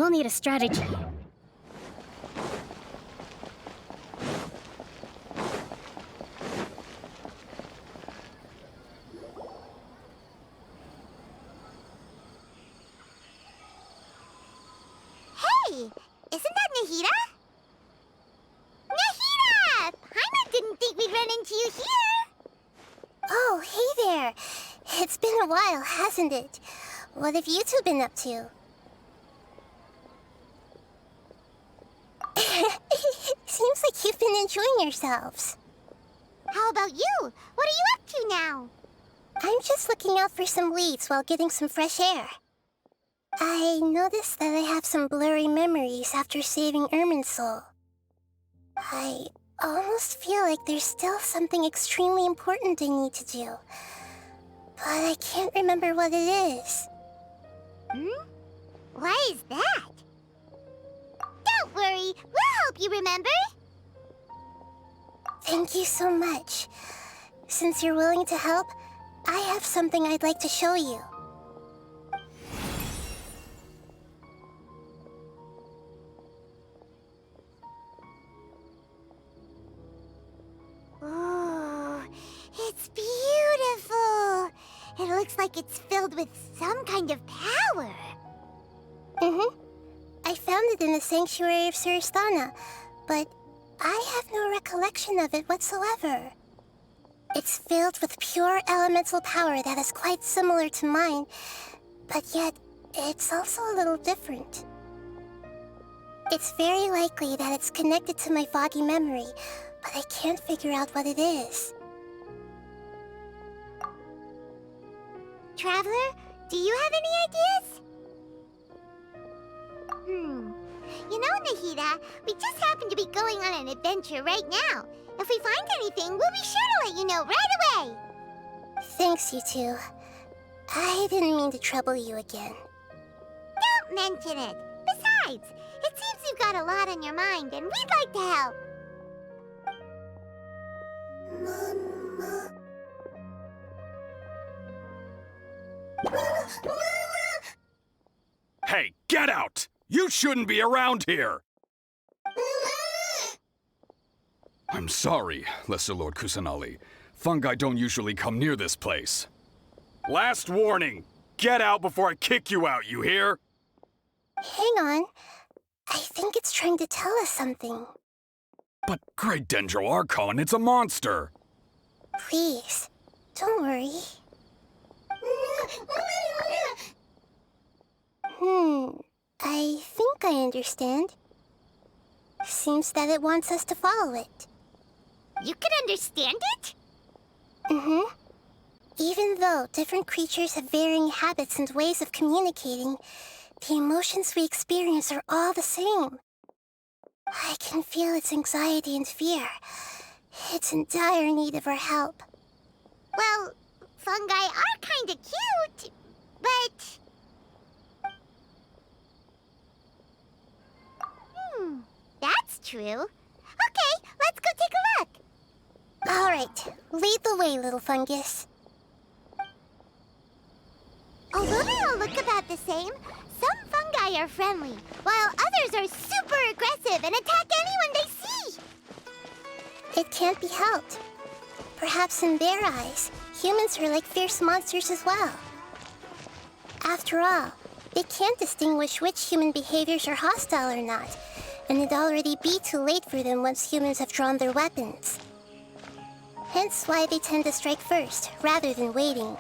We'll need a strategy. Hey! Isn't that Nahida? Nahida! Paimon didn't think we'd run into you here! Oh, hey there! It's been a while, hasn't it? What have you two been up to? Seems like you've been enjoying yourselves. How about you? What are you up to now? I'm just looking out for some leads while getting some fresh air. I noticed that I have some blurry memories after saving Ermin's soul. I almost feel like there's still something extremely important I need to do. But I can't remember what it is. Why is that? Don't worry, we'll help you remember. Thank you so much. Since you're willing to help, I have something I'd like to show you. Ooh, it's beautiful. It looks like it's filled with some kind of power. I found it in the sanctuary of Suristana, but I have no recollection of it whatsoever. It's filled with pure elemental power that is quite similar to mine, but yet it's also a little different. It's very likely that it's connected to my foggy memory, but I can't figure out what it is. Traveler, do you have any ideas? You know, Nahida, we just happen to be going on an adventure right now. If we find anything, we'll be sure to let you know right away. Thanks, you two. I didn't mean to trouble you again. Don't mention it. Besides, it seems you've got a lot on your mind, and we'd like to help. Hey, get out! You shouldn't be around here! I'm sorry, Lesser Lord Kusanali. Fungi don't usually come near this place. Last warning! Get out before I kick you out, you hear? Hang on. I think it's trying to tell us something. But Great Dendro Archon, it's a monster! Please, don't worry. I think I understand. Seems that it wants us to follow it. You can understand it? Even though different creatures have varying habits and ways of communicating, the emotions we experience are all the same. I can feel its anxiety and fear. It's in dire need of our help. Well, fungi are kinda cute, but... that's true. Okay, let's go take a look. All right, lead the way, little fungus. Although they all look about the same, some fungi are friendly, while others are super aggressive and attack anyone they see. It can't be helped. Perhaps in their eyes, humans are like fierce monsters as well. After all, they can't distinguish which human behaviors are hostile or not, and it'd already be too late for them once humans have drawn their weapons. Hence why they tend to strike first, rather than waiting.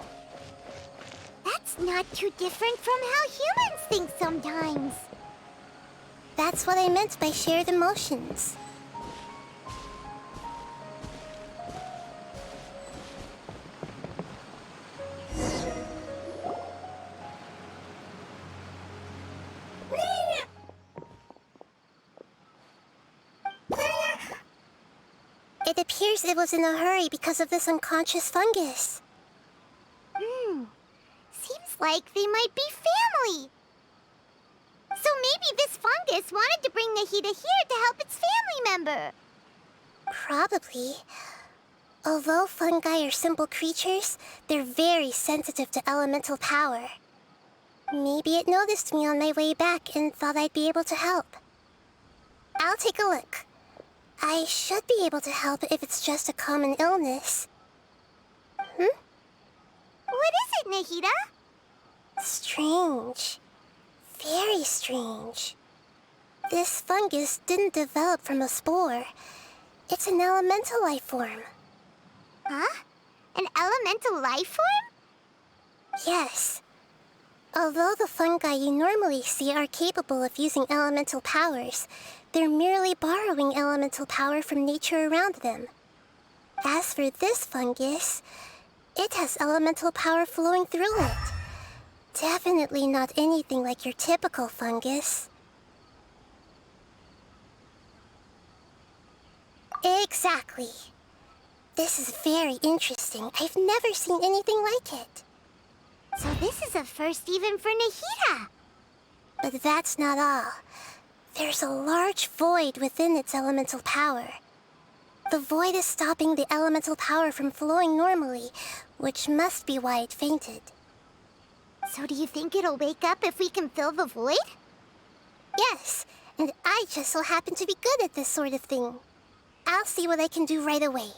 That's not too different from how humans think sometimes. That's what I meant by shared emotions. It appears it was in a hurry because of this unconscious fungus. Seems like they might be family. So maybe this fungus wanted to bring Nahida here to help its family member. Probably. Although fungi are simple creatures, they're very sensitive to elemental power. Maybe it noticed me on my way back and thought I'd be able to help. I'll take a look. I should be able to help if it's just a common illness. What is it, Nahida? Strange. Very strange. This fungus didn't develop from a spore. It's an elemental life form. Huh? An elemental life form? Yes. Although the fungi you normally see are capable of using elemental powers, they're merely borrowing elemental power from nature around them. As for this fungus, it has elemental power flowing through it. Definitely not anything like your typical fungus. Exactly. This is very interesting. I've never seen anything like it. So this is a first even for Nahida. But that's not all. There's a large void within its elemental power. The void is stopping the elemental power from flowing normally, which must be why it fainted. So do you think it'll wake up if we can fill the void? Yes, and I just so happen to be good at this sort of thing. I'll see what I can do right away.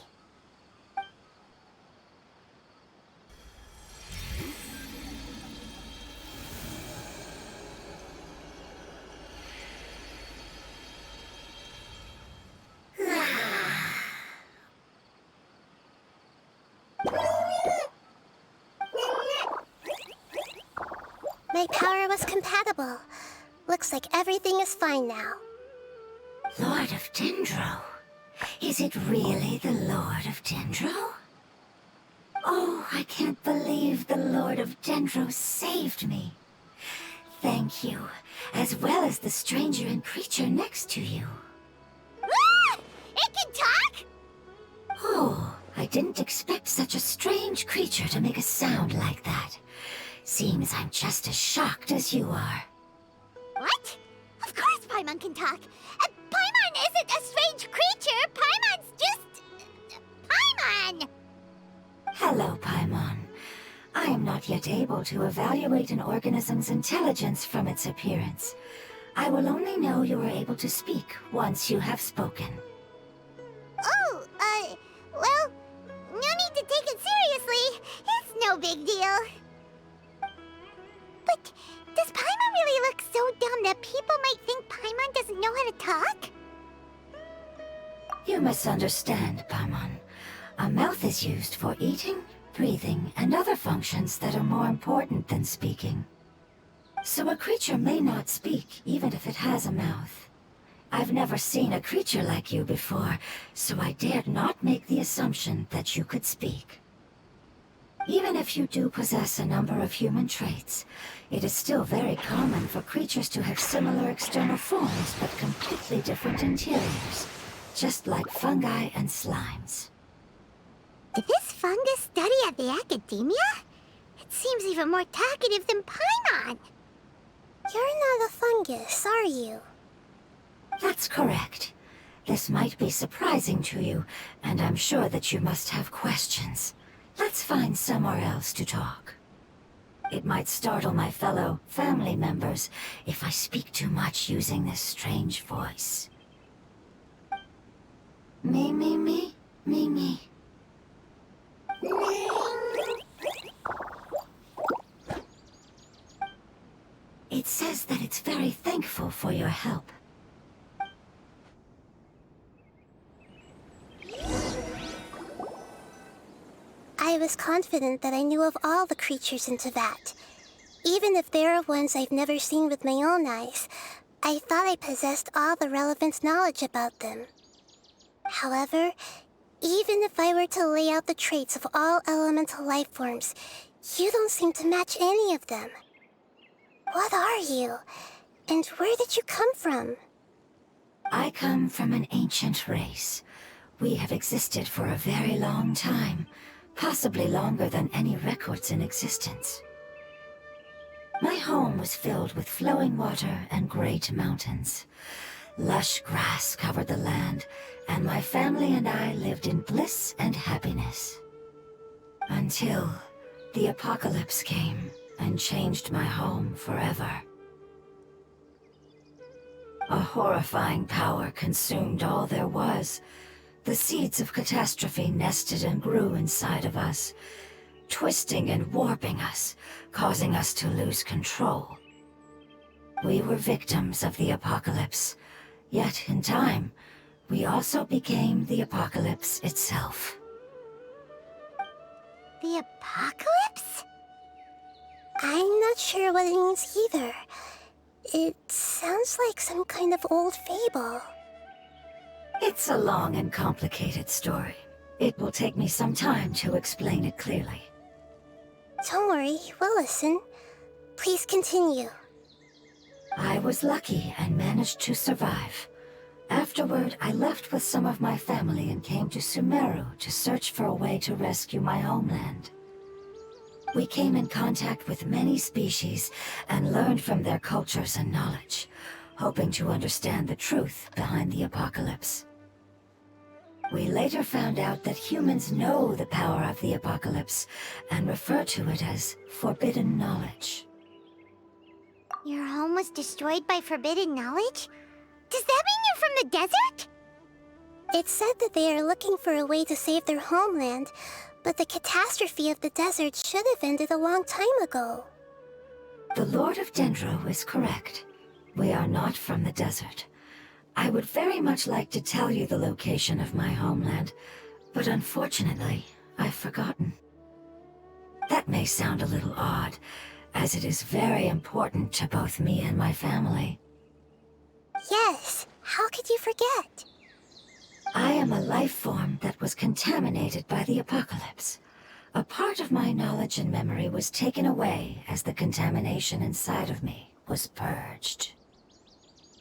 My power was compatible. Looks like everything is fine now. Lord of Dendro? Is it really the Lord of Dendro? Oh, I can't believe the Lord of Dendro saved me. Thank you, as well as the stranger and creature next to you. Ah! It can talk? Oh, I didn't expect such a strange creature to make a sound like that. Seems I'm just as shocked as you are. What? Of course Paimon can talk. Paimon isn't a strange creature. Paimon's just... Paimon! Hello, Paimon. I am not yet able to evaluate an organism's intelligence from its appearance. I will only know you are able to speak once you have spoken. Oh, well, no need to take it seriously. It's no big deal. But does Paimon really look so dumb that people might think Paimon doesn't know how to talk? You misunderstand, Paimon. A mouth is used for eating, breathing, and other functions that are more important than speaking. So a creature may not speak, even if it has a mouth. I've never seen a creature like you before, so I dared not make the assumption that you could speak. Even if you do possess a number of human traits, it is still very common for creatures to have similar external forms but completely different interiors, just like fungi and slimes. Did this fungus study at the academia? It seems even more talkative than Paimon. You're not a fungus, are you? That's correct. This might be surprising to you, and I'm sure that you must have questions. Let's find somewhere else to talk. It might startle my fellow family members if I speak too much using this strange voice. Me, me, me, me, me. It says that it's very thankful for your help. I was confident that I knew of all the creatures in Teyvat. Even if there are ones I've never seen with my own eyes, I thought I possessed all the relevant knowledge about them. However, even if I were to lay out the traits of all elemental life forms, you don't seem to match any of them. What are you? And where did you come from? I come from an ancient race. We have existed for a very long time, possibly longer than any records in existence. My home was filled with flowing water and great mountains. Lush grass covered the land, and my family and I lived in bliss and happiness. Until the apocalypse came, and changed my home forever. A horrifying power consumed all there was. The seeds of catastrophe nested and grew inside of us, twisting and warping us, causing us to lose control. We were victims of the apocalypse, yet in time, we also became the apocalypse itself. The apocalypse? I'm not sure what it means either. It sounds like some kind of old fable. It's a long and complicated story. It will take me some time to explain it clearly. Don't worry, we'll listen. Please continue. I was lucky and managed to survive. Afterward, I left with some of my family and came to Sumeru to search for a way to rescue my homeland. We came in contact with many species and learned from their cultures and knowledge, hoping to understand the truth behind the apocalypse. We later found out that humans know the power of the apocalypse and refer to it as forbidden knowledge. Your home was destroyed by forbidden knowledge? Does that mean you're from the desert? It said that they are looking for a way to save their homeland, but the catastrophe of the desert should have ended a long time ago. The Lord of Dendro is correct. We are not from the desert. I would very much like to tell you the location of my homeland, but unfortunately, I've forgotten. That may sound a little odd, as it is very important to both me and my family. Yes, how could you forget? I am a life form that was contaminated by the apocalypse. A part of my knowledge and memory was taken away as the contamination inside of me was purged.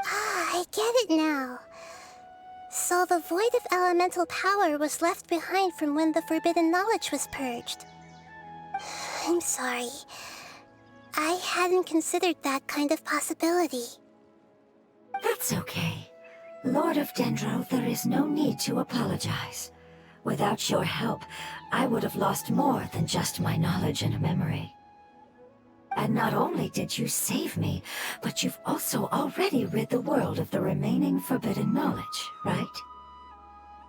Ah, I get it now. So the void of elemental power was left behind from when the forbidden knowledge was purged. I'm sorry. I hadn't considered that kind of possibility. That's okay. Lord of Dendro, there is no need to apologize. Without your help, I would have lost more than just my knowledge and memory. And not only did you save me, but you've also already rid the world of the remaining forbidden knowledge, right?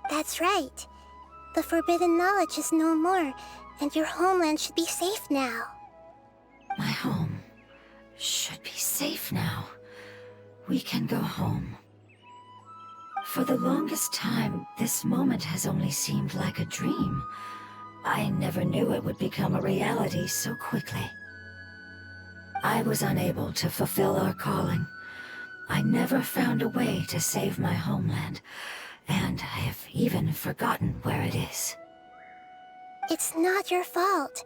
That's right. The forbidden knowledge is no more, and your homeland should be safe now. My home should be safe now. We can go home. For the longest time, this moment has only seemed like a dream. I never knew it would become a reality so quickly. I was unable to fulfill our calling. I never found a way to save my homeland, and I have even forgotten where it is. It's not your fault.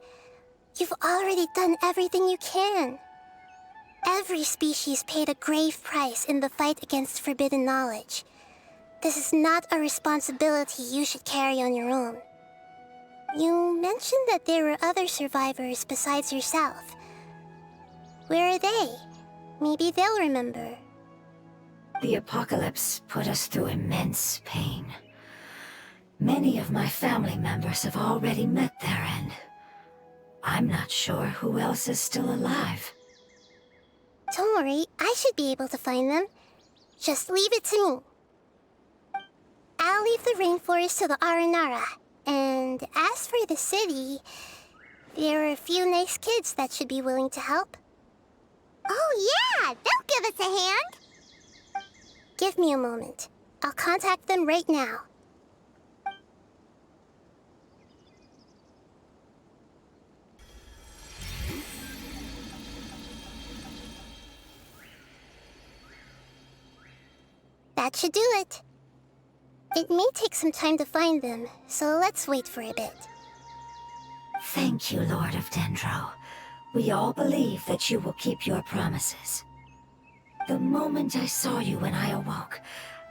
You've already done everything you can. Every species paid a grave price in the fight against forbidden knowledge. This is not a responsibility you should carry on your own. You mentioned that there were other survivors besides yourself. Where are they? Maybe they'll remember. The apocalypse put us through immense pain. Many of my family members have already met their end. I'm not sure who else is still alive. Don't worry, I should be able to find them. Just leave it to me. I'll leave the rainforest to the Aranara. And as for the city, there are a few nice kids that should be willing to help. Oh yeah, they'll give us a hand. Give me a moment. I'll contact them right now. That should do it. It may take some time to find them, so let's wait for a bit. Thank you, Lord of Dendro. We all believe that you will keep your promises. The moment I saw you when I awoke,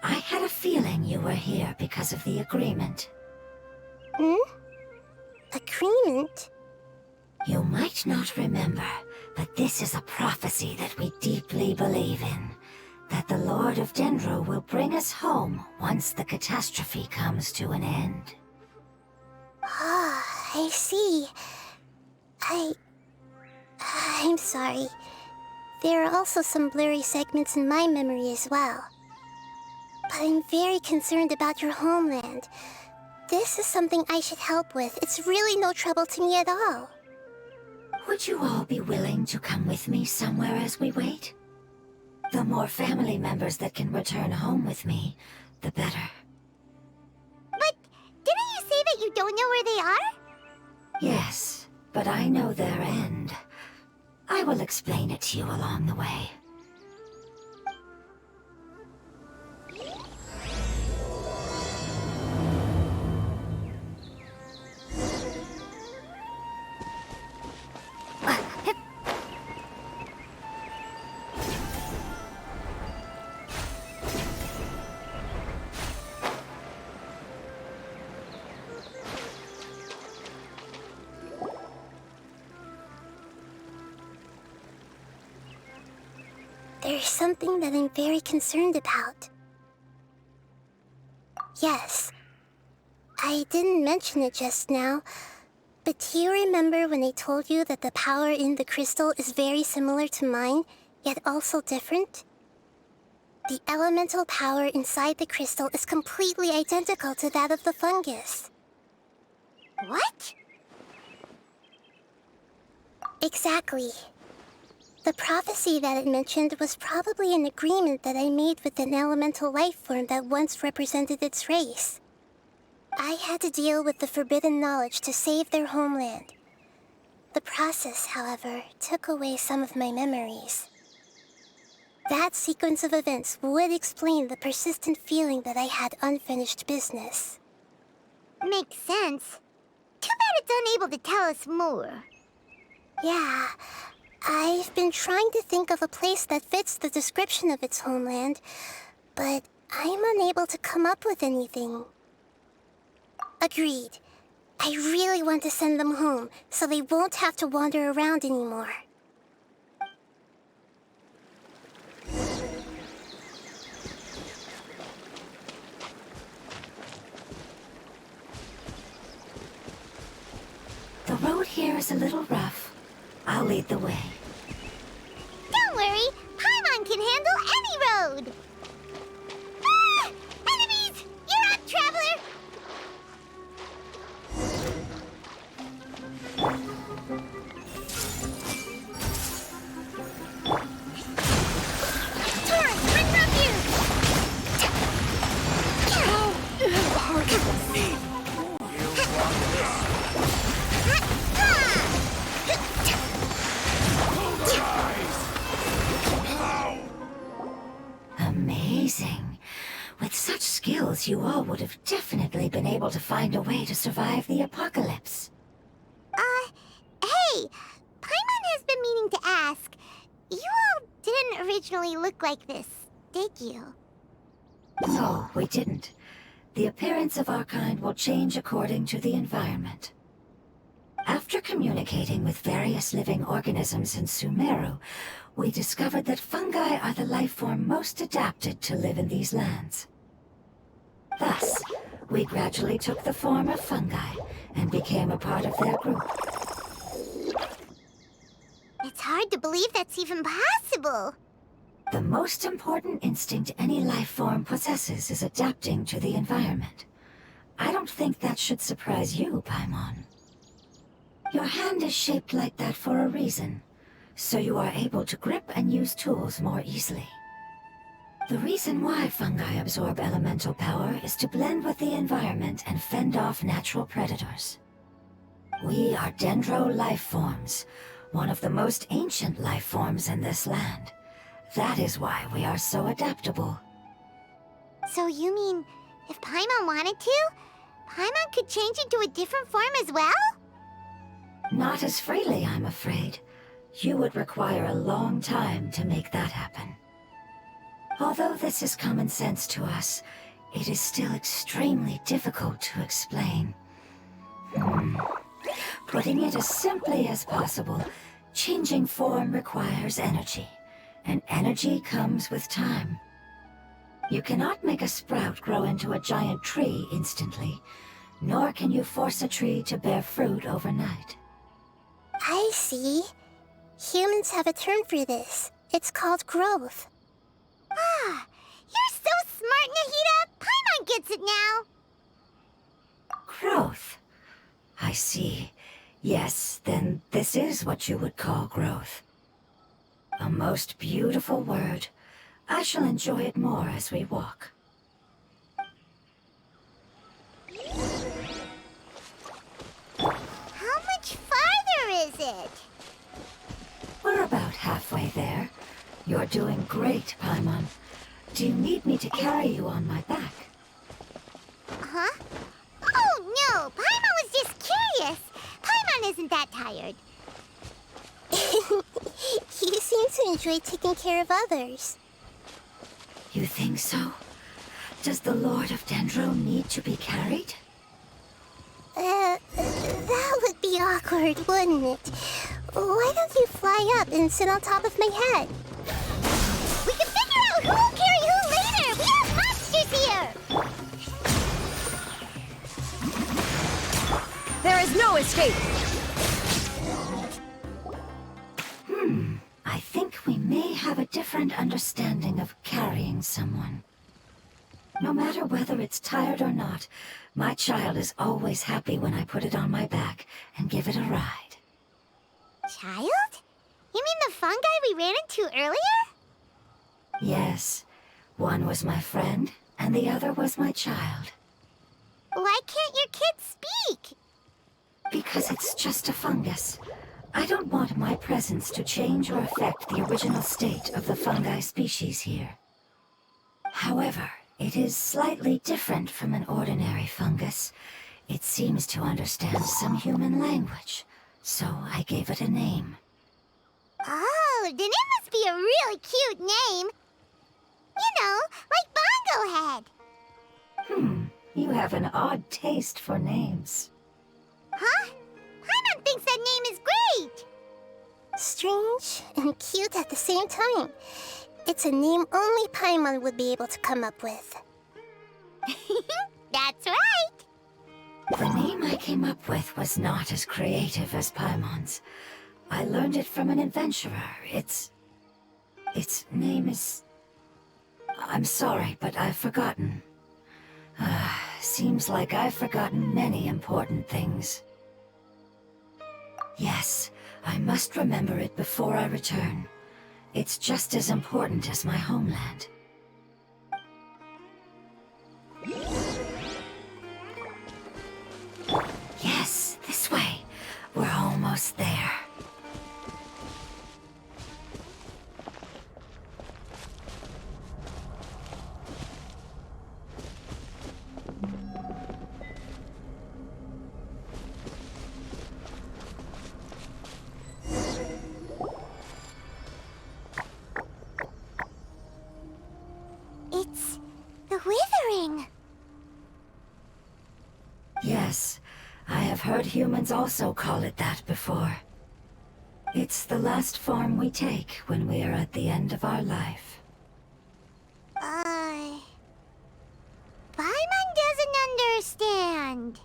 I had a feeling you were here because of the agreement. Agreement? You might not remember, but this is a prophecy that we deeply believe in. That the Lord of Dendro will bring us home once the catastrophe comes to an end. Ah, I see. I'm sorry. There are also some blurry segments in my memory as well. But I'm very concerned about your homeland. This is something I should help with. It's really no trouble to me at all. Would you all be willing to come with me somewhere as we wait? The more family members that can return home with me, the better. But didn't you say that you don't know where they are? Yes, but I know their end. I will explain it to you along the way. There's something that I'm very concerned about. Yes. I didn't mention it just now, but do you remember when I told you that the power in the crystal is very similar to mine, yet also different? The elemental power inside the crystal is completely identical to that of the fungus. What? Exactly. The prophecy that it mentioned was probably an agreement that I made with an elemental life form that once represented its race. I had to deal with the forbidden knowledge to save their homeland. The process, however, took away some of my memories. That sequence of events would explain the persistent feeling that I had unfinished business. Makes sense. Too bad it's unable to tell us more. Yeah, I've been trying to think of a place that fits the description of its homeland, but I'm unable to come up with anything. Agreed. I really want to send them home, so they won't have to wander around anymore. The road here is a little rough. I'll lead the way. Don't worry, Paimon can handle any road! Ah! Enemies! You're up, traveler! Torrent, bring refuge! Amazing. With such skills, you all would have definitely been able to find a way to survive the apocalypse. Hey! Paimon has been meaning to ask. You all didn't originally look like this, did you? No, we didn't. The appearance of our kind will change according to the environment. After communicating with various living organisms in Sumeru, we discovered that fungi are the life form most adapted to live in these lands. Thus, we gradually took the form of fungi and became a part of their group. It's hard to believe that's even possible. The most important instinct any life form possesses is adapting to the environment. I don't think that should surprise you, Paimon. Your hand is shaped like that for a reason, so you are able to grip and use tools more easily. The reason why fungi absorb elemental power is to blend with the environment and fend off natural predators. We are dendro life forms, one of the most ancient life forms in this land. That is why we are so adaptable. So you mean, if Paimon wanted to, Paimon could change into a different form as well? Not as freely, I'm afraid. You would require a long time to make that happen. Although this is common sense to us, it is still extremely difficult to explain. Putting it as simply as possible, changing form requires energy, and energy comes with time. You cannot make a sprout grow into a giant tree instantly, nor can you force a tree to bear fruit overnight. I see. Humans have a term for this. It's called growth. Ah, you're so smart, Nahida! Paimon gets it now! Growth. I see. Yes, then this is what you would call growth. A most beautiful word. I shall enjoy it more as we walk. How much farther is it? We're about halfway there. You're doing great, Paimon. Do you need me to carry you on my back? Huh? Oh, no! Paimon was just curious! Paimon isn't that tired. You seem to enjoy taking care of others. You think so? Does the Lord of Dendro need to be carried? That would be awkward, wouldn't it? Why don't you fly up and sit on top of my head? We can figure out who will carry who later! We have monsters here! There is no escape! I think we may have a different understanding of carrying someone. No matter whether it's tired or not, my child is always happy when I put it on my back and give it a ride. Child? You mean the fungi we ran into earlier? Yes, one was my friend, and the other was my child. Why can't your kid speak? Because it's just a fungus. I don't want my presence to change or affect the original state of the fungi species here. However, it is slightly different from an ordinary fungus. It seems to understand some human language, so I gave it a name. Oh, then it must be a really cute name. You know, like Bongo Head. You have an odd taste for names. Huh? Paimon thinks that name is great! Strange and cute at the same time. It's a name only Paimon would be able to come up with. That's right! The name I came up with was not as creative as Paimon's. I learned it from an adventurer. Its name is... I'm sorry, but I've forgotten. Seems like I've forgotten many important things. Yes, I must remember it before I return. It's just as important as my homeland. Yes, this way. We're almost there. It's the Withering. Yes, I have heard humans also call it that before. It's the last form we take when we are at the end of our life. Paimon doesn't understand.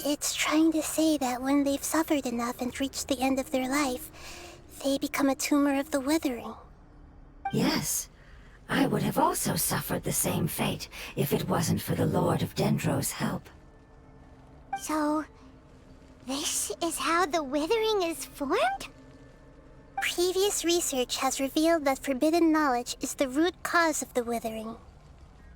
It's trying to say that when they've suffered enough and reached the end of their life, they become a tumor of the Withering. Yes, I would have also suffered the same fate if it wasn't for the Lord of Dendro's help. So, this is how the Withering is formed? Previous research has revealed that forbidden knowledge is the root cause of the Withering.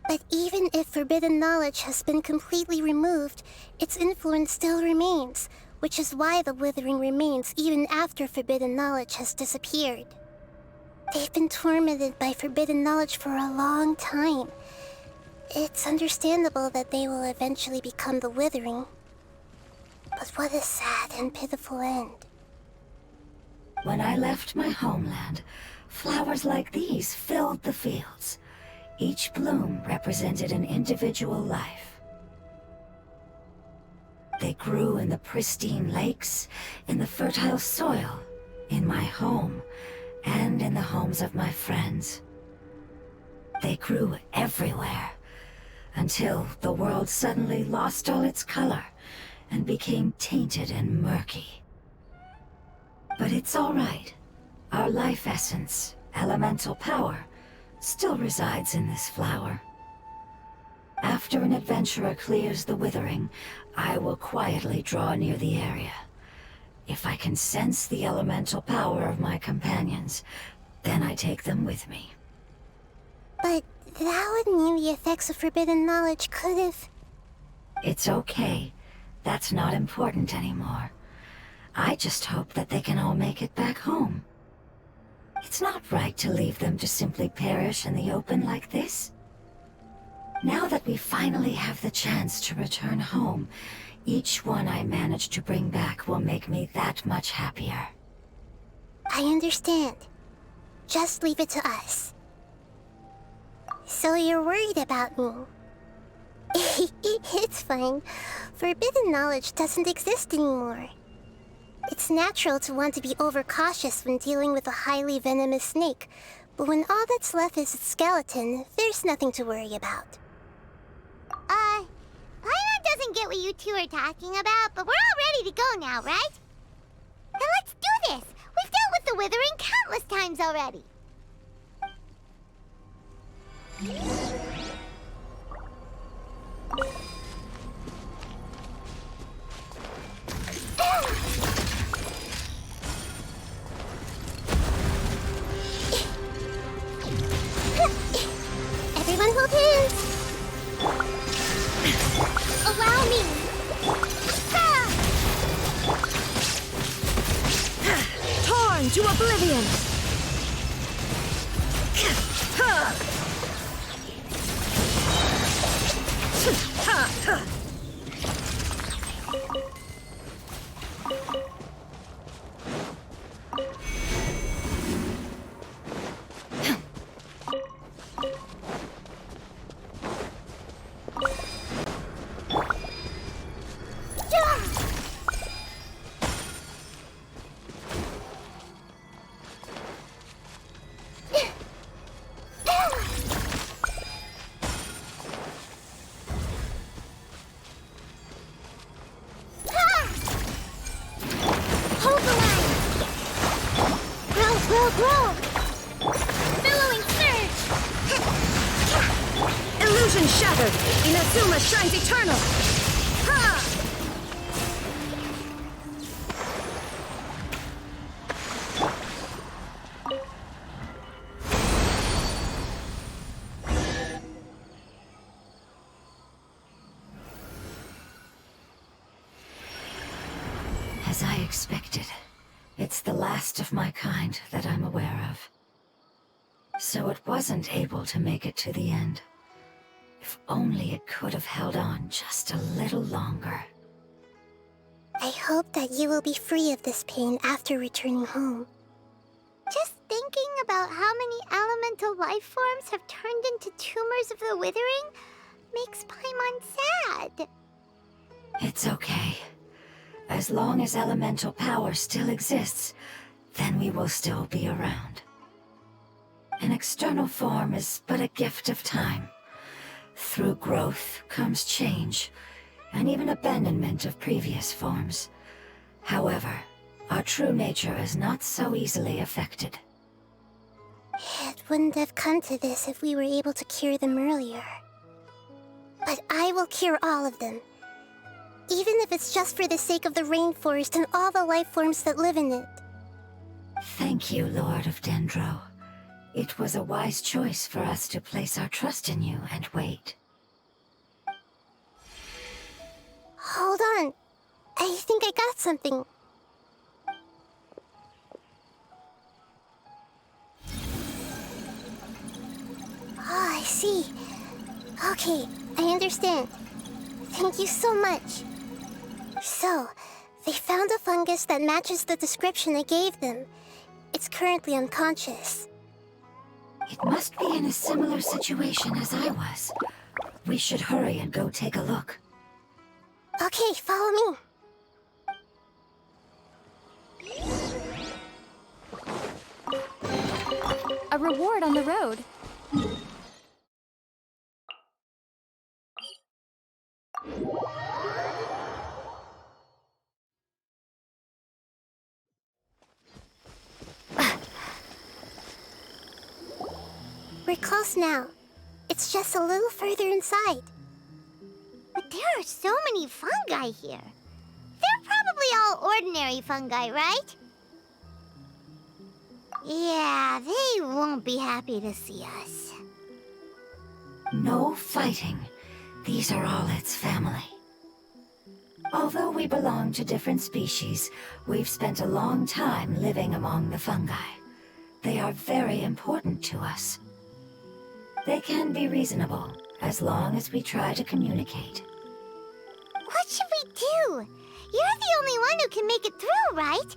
But even if forbidden knowledge has been completely removed, its influence still remains, which is why the Withering remains even after forbidden knowledge has disappeared. They've been tormented by forbidden knowledge for a long time. It's understandable that they will eventually become the Withering. But what a sad and pitiful end. When I left my homeland, flowers like these filled the fields. Each bloom represented an individual life. They grew in the pristine lakes, in the fertile soil, in my home, and in the homes of my friends. They grew everywhere, until the world suddenly lost all its color and became tainted and murky. But it's all right. Our life essence, elemental power, still resides in this flower. After an adventurer clears the withering, I will quietly draw near the area. If I can sense the elemental power of my companions, then I take them with me. But that would mean the effects of forbidden knowledge could have... It's okay. That's not important anymore. I just hope that they can all make it back home. It's not right to leave them to simply perish in the open like this. Now that we finally have the chance to return home, each one I manage to bring back will make me that much happier. I understand. Just leave it to us. So you're worried about me? It's fine. Forbidden knowledge doesn't exist anymore. It's natural to want to be overcautious when dealing with a highly venomous snake, but when all that's left is its skeleton, there's nothing to worry about. Paimon doesn't get what you two are talking about, but we're all ready to go now, right? Then let's do this! We've dealt with the Withering countless times already! Everyone hold hands! Allow me! Torn to oblivion! Illusion shattered! Inazuma shines eternal! Ha! As I expected, it's the last of my kind that I'm aware of. So it wasn't able to make it to the end. If only it could have held on just a little longer. I hope that you will be free of this pain after returning home. Just thinking about how many elemental life forms have turned into tumors of the Withering makes Paimon sad. It's okay. As long as elemental power still exists, then we will still be around. An external form is but a gift of time. Through growth comes change, and even abandonment of previous forms. However, our true nature is not so easily affected. It wouldn't have come to this if we were able to cure them earlier. But I will cure all of them. Even if it's just for the sake of the rainforest and all the life forms that live in it. Thank you, Lord of Dendro. It was a wise choice for us to place our trust in you and wait. Hold on. I think I got something. Oh, I see. Okay, I understand. Thank you so much. So, they found a fungus that matches the description I gave them. It's currently unconscious. It must be in a similar situation as I was. We should hurry and go take a look. Okay, follow me. A reward on the road. We're close now. It's just a little further inside. But there are so many fungi here. They're probably all ordinary fungi, right? Yeah, they won't be happy to see us. No fighting. These are all its family. Although we belong to different species, we've spent a long time living among the fungi. They are very important to us. They can be reasonable, as long as we try to communicate. What should we do? You're the only one who can make it through, right?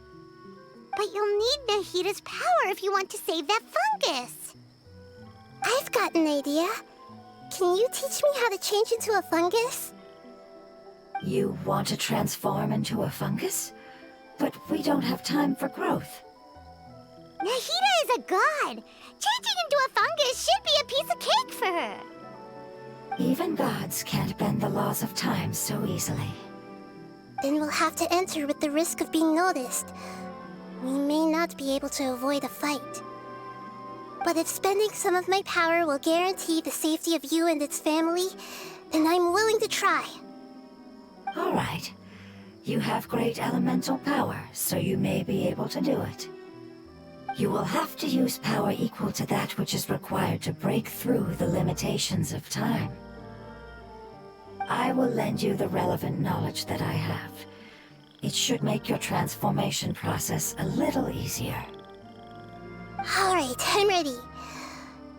But you'll need Nahida's power if you want to save that fungus. I've got an idea. Can you teach me how to change into a fungus? You want to transform into a fungus? But we don't have time for growth. Nahida is a god. Changing into a fungus should be a piece of cake for her. Even gods can't bend the laws of time so easily. Then we'll have to enter with the risk of being noticed. We may not be able to avoid a fight. But if spending some of my power will guarantee the safety of you and its family, then I'm willing to try. All right. You have great elemental power, so you may be able to do it. You will have to use power equal to that which is required to break through the limitations of time. I will lend you the relevant knowledge that I have. It should make your transformation process a little easier. Alright, I'm ready.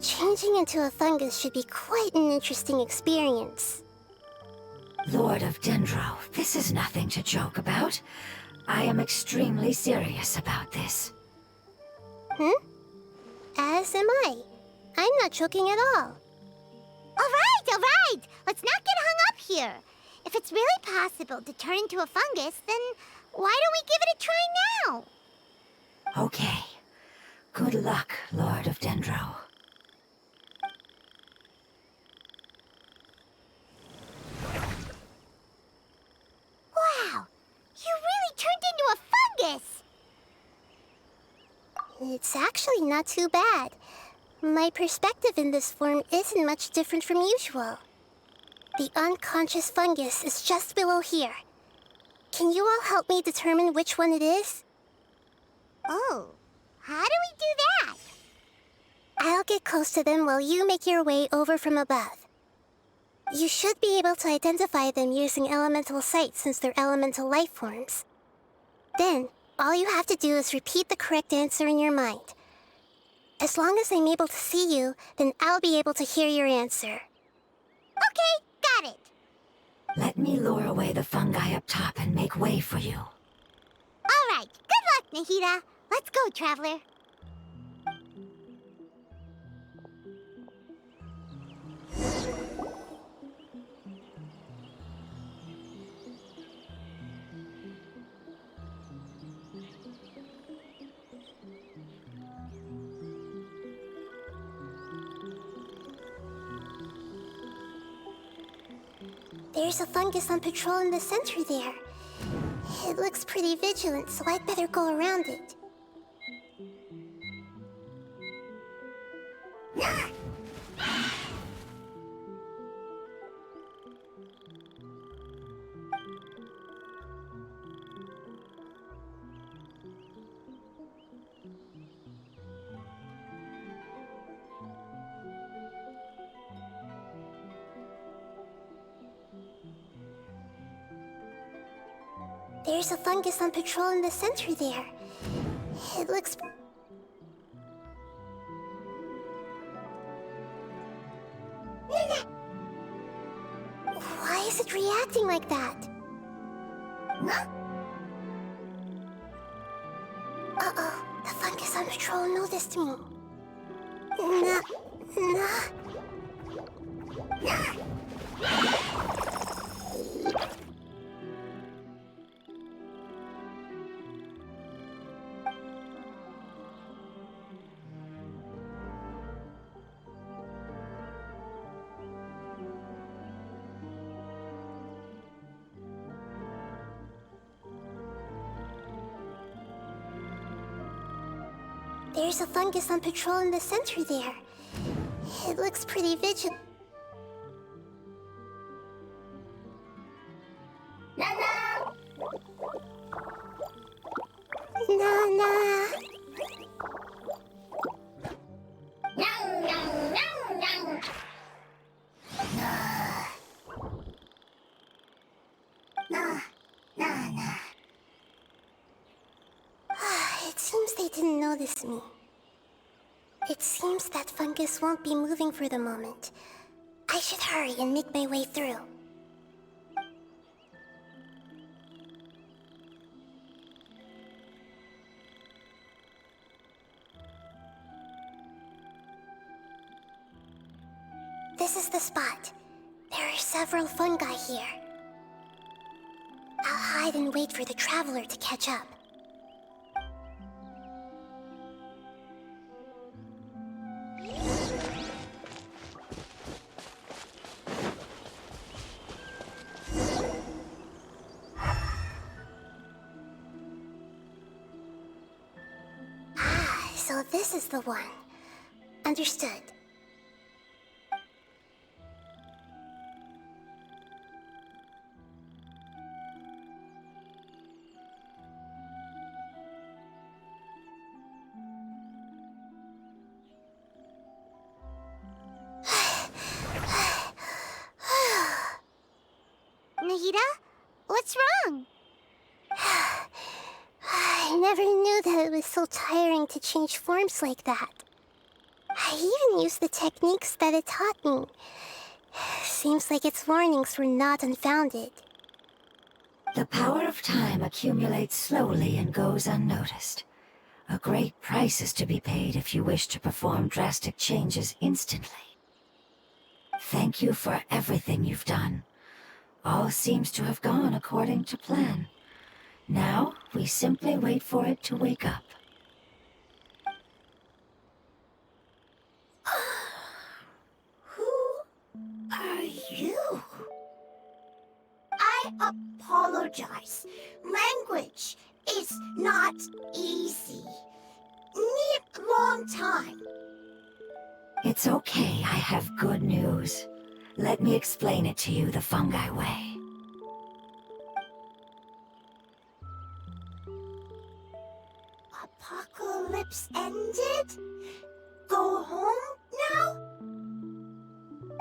Changing into a fungus should be quite an interesting experience. Lord of Dendro, this is nothing to joke about. I am extremely serious about this. As am I. I'm not joking at all. All right. Let's not get hung up here. If it's really possible to turn into a fungus, then why don't we give it a try now? Okay. Good luck, Lord of Dendro. Wow, you really turned into a fungus! It's actually not too bad. My perspective in this form isn't much different from usual. The unconscious fungus is just below here. Can you all help me determine which one it is? Oh, how do we do that? I'll get close to them while you make your way over from above. You should be able to identify them using elemental sight since they're elemental life forms. Then, all you have to do is repeat the correct answer in your mind. As long as I'm able to see you, then I'll be able to hear your answer. Okay, got it. Let me lure away the fungi up top and make way for you. All right, good luck, Nahida. Let's go, Traveler. There's a fungus on patrol in the center there. It looks pretty vigilant, so I'd better go around it. There's a fungus on patrol in the center there. It looks... Why is it reacting like that? Uh-oh, the fungus on patrol noticed me. There's a fungus on patrol in the center there. It looks pretty vigilant. Nana. It seems they didn't notice me. It seems that fungus won't be moving for the moment. I should hurry and make my way through. This is the spot. There are several fungi here. I'll hide and wait for the traveler to catch up. So this is the one. Understood. Nahida? What's wrong? I never knew that it was so tiring to change forms like that. I even used the techniques that it taught me. Seems like its warnings were not unfounded. The power of time accumulates slowly and goes unnoticed. A great price is to be paid if you wish to perform drastic changes instantly. Thank you for everything you've done. All seems to have gone according to plan. Now, we simply wait for it to wake up. Who are you? I apologize. Language is not easy. Need long time. It's okay, I have good news. Let me explain it to you the fungi way. Apocalypse ended? Go home now?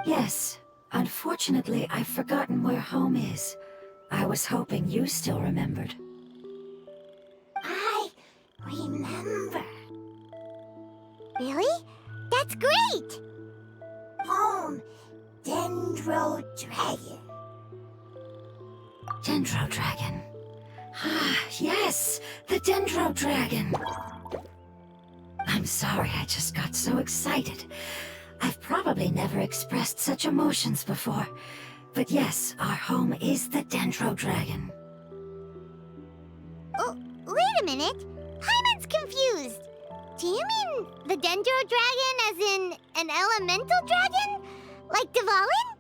Yes, unfortunately I've forgotten where home is. I was hoping you still remembered. I remember. Really? That's great! Home, Dendro Dragon. Dendro Dragon. Ah, yes, the Dendro Dragon. I'm sorry, I just got so excited. I've probably never expressed such emotions before. But yes, our home is the Dendro Dragon. Oh, wait a minute. Hyman's confused. Do you mean the Dendro Dragon as in an elemental dragon? Like Dvalin?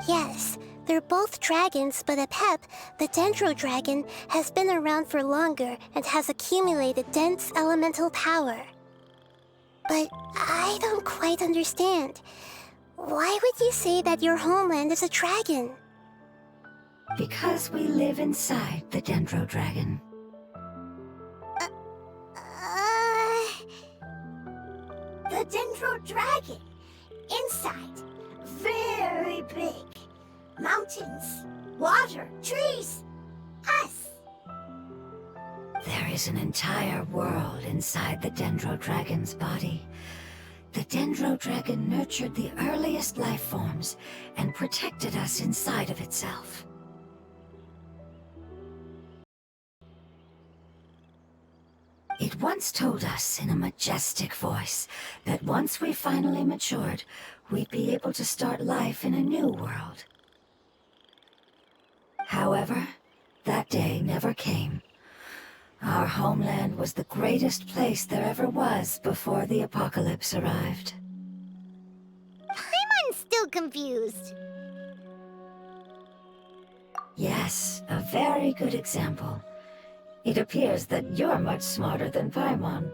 Yes, they're both dragons, but Apep, the Dendro Dragon, has been around for longer and has accumulated dense elemental power. But I don't quite understand. Why would you say that your homeland is a dragon? Because we live inside the Dendro Dragon. The Dendro Dragon. Inside. Very big. Mountains, water, trees. Us. There is an entire world inside the Dendro Dragon's body. The Dendro Dragon nurtured the earliest life forms and protected us inside of itself. It once told us in a majestic voice that once we finally matured, we'd be able to start life in a new world. However, that day never came. Our homeland was the greatest place there ever was before the apocalypse arrived. Hyman's still confused. Yes, a very good example. It appears that you're much smarter than Paimon.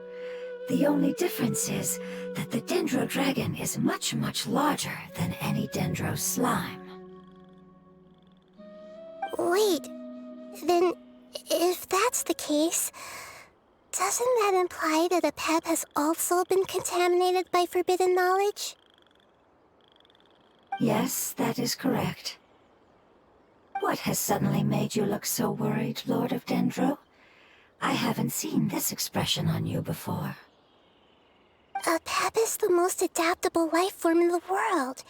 The only difference is that the Dendro Dragon is much, much larger than any Dendro slime. Wait, then if that's the case, doesn't that imply that a pep has also been contaminated by forbidden knowledge? Yes, that is correct. What has suddenly made you look so worried, Lord of Dendro? I haven't seen this expression on you before. A pep is the most adaptable life form in the world.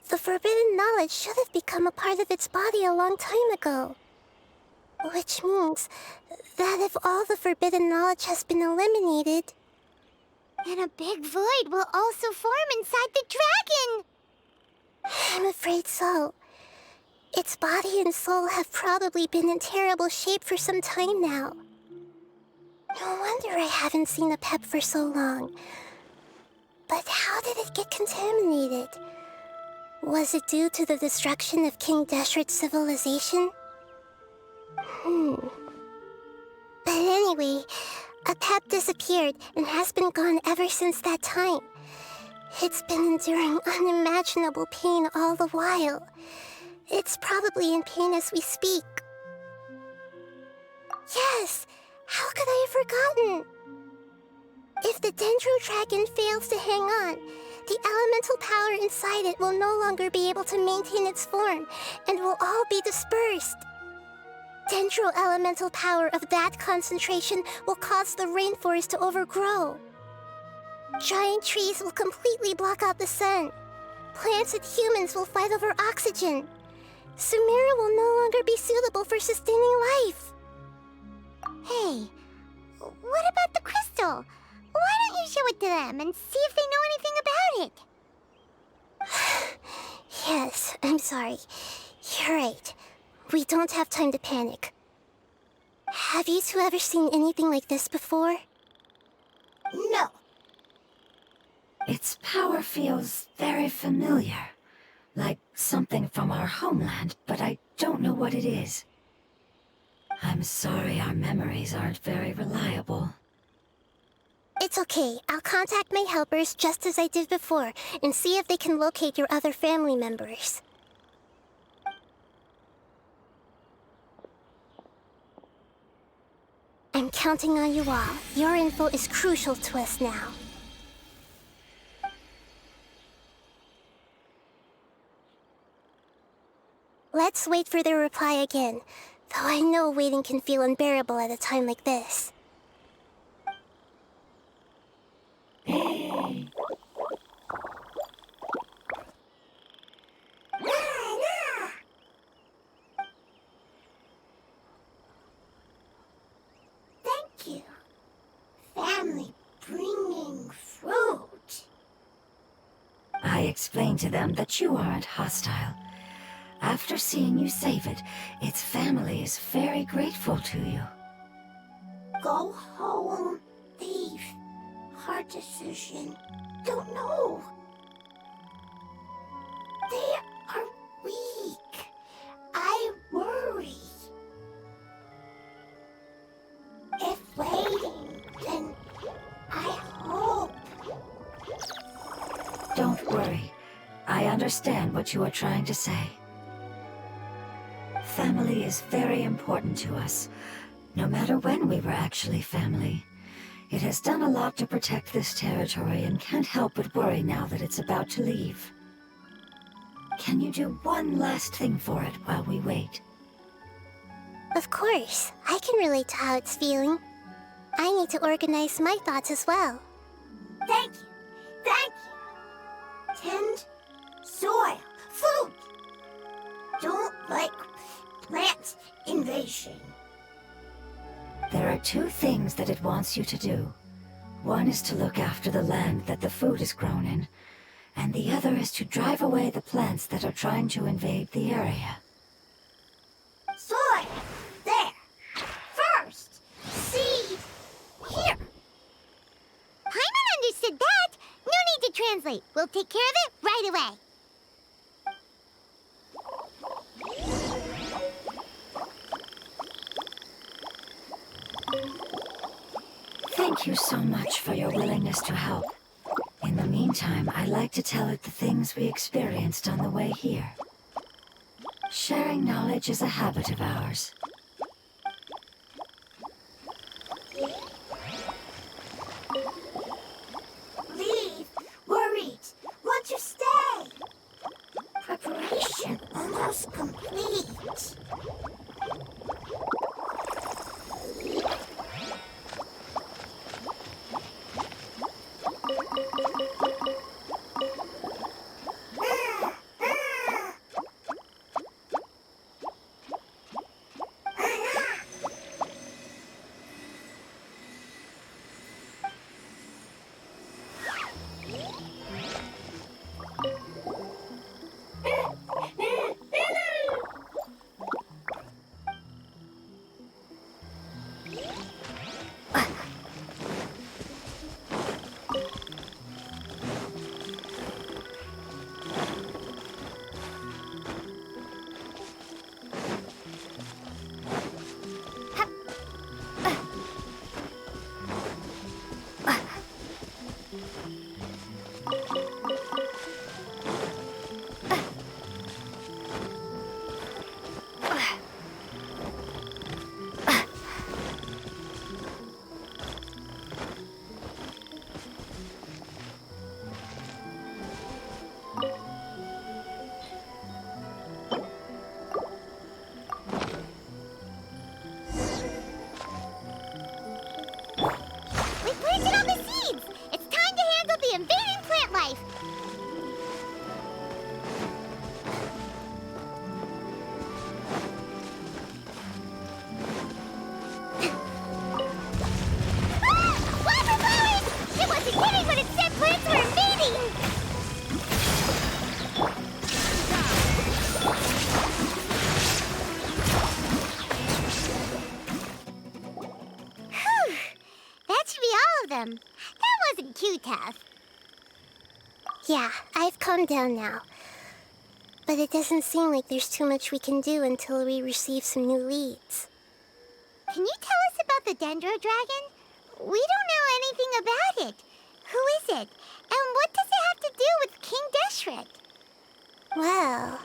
The forbidden knowledge should have become a part of its body a long time ago. Which means that if all the forbidden knowledge has been eliminated, then a big void will also form inside the dragon! I'm afraid so. Its body and soul have probably been in terrible shape for some time now. No wonder I haven't seen a pep for so long. But how did it get contaminated? Was it due to the destruction of King Deshret's civilization? But anyway, a pep disappeared and has been gone ever since that time. It's been enduring unimaginable pain all the while. It's probably in pain as we speak. Yes! How could I have forgotten? If the Dendro Dragon fails to hang on, the elemental power inside it will no longer be able to maintain its form, and will all be dispersed. Dendro elemental power of that concentration will cause the rainforest to overgrow. Giant trees will completely block out the sun. Plants and humans will fight over oxygen. Sumeru will no longer be suitable for sustaining life. Hey, what about the crystal? Why don't you show it to them and see if they know anything about it? Yes, I'm sorry. You're right. We don't have time to panic. Have you two ever seen anything like this before? No. Its power feels very familiar. Like something from our homeland, but I don't know what it is. I'm sorry our memories aren't very reliable. It's okay. I'll contact my helpers just as I did before and see if they can locate your other family members. I'm counting on you all. Your info is crucial to us now. Let's wait for their reply again, though I know waiting can feel unbearable at a time like this. Thank you. Family bringing fruit. I explained to them that you aren't hostile. After seeing you save it, its family is very grateful to you. Go home, thief. Hard decision. Don't know. They are weak. I worry. If waiting, then I hope. Don't worry. I understand what you are trying to say. Family is very important to us, no matter when we were actually family. It has done a lot to protect this territory and can't help but worry now that it's about to leave. Can you do one last thing for it while we wait? Of course, I can relate to how it's feeling. I need to organize my thoughts as well. Thank you. Thank you. Tend soil. Food. Don't like plant invasion. There are two things that it wants you to do. One is to look after the land that the food is grown in, and the other is to drive away the plants that are trying to invade the area. Soil. There. First. Seed. Here. Paimon understood that. No need to translate. We'll take care of it right away. Thank Thank you so much for your willingness to help. In the meantime, I'd like to tell it the things we experienced on the way here. Sharing knowledge is a habit of ours. Leave. Worried. Want to stay. Preparation almost complete. We planted all the seeds! It's time to handle the invading plant life! Ah! Wildfire powers! It wasn't kidding when it said plants were invading! Whew! That should be all of them. That wasn't too tough. Yeah, I've calmed down now. But it doesn't seem like there's too much we can do until we receive some new leads. Can you tell us about the Dendro Dragon? We don't know anything about it. Who is it? And what does it have to do with King Deshret? Well,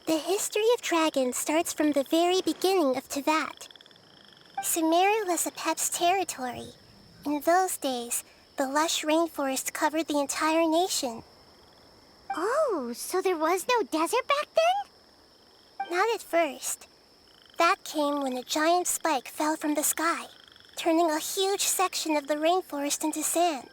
the history of dragons starts from the very beginning of Tevat. Sumeru was Apep's territory. In those days, the lush rainforest covered the entire nation. Oh, so there was no desert back then? Not at first. That came when a giant spike fell from the sky, turning a huge section of the rainforest into sand.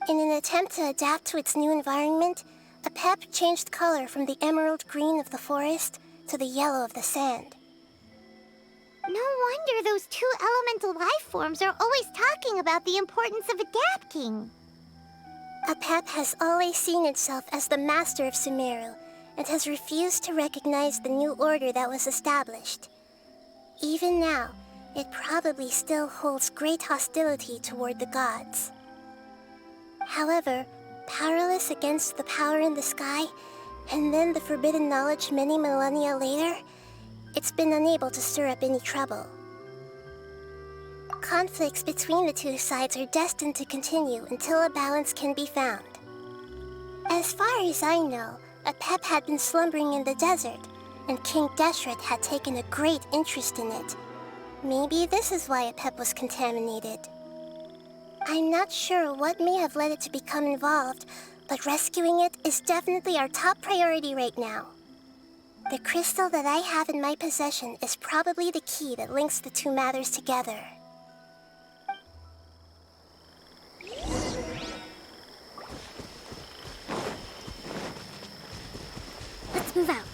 In an attempt to adapt to its new environment, Apep changed color from the emerald green of the forest to the yellow of the sand. No wonder those two elemental life forms are always talking about the importance of adapting. Apep has always seen itself as the master of Sumeru and has refused to recognize the new order that was established. Even now, it probably still holds great hostility toward the gods. However, powerless against the power in the sky, and then the forbidden knowledge many millennia later, it's been unable to stir up any trouble. Conflicts between the two sides are destined to continue until a balance can be found. As far as I know, Apep had been slumbering in the desert, and King Deshret had taken a great interest in it. Maybe this is why Apep was contaminated. I'm not sure what may have led it to become involved, but rescuing it is definitely our top priority right now. The crystal that I have in my possession is probably the key that links the two matters together. Let's move out.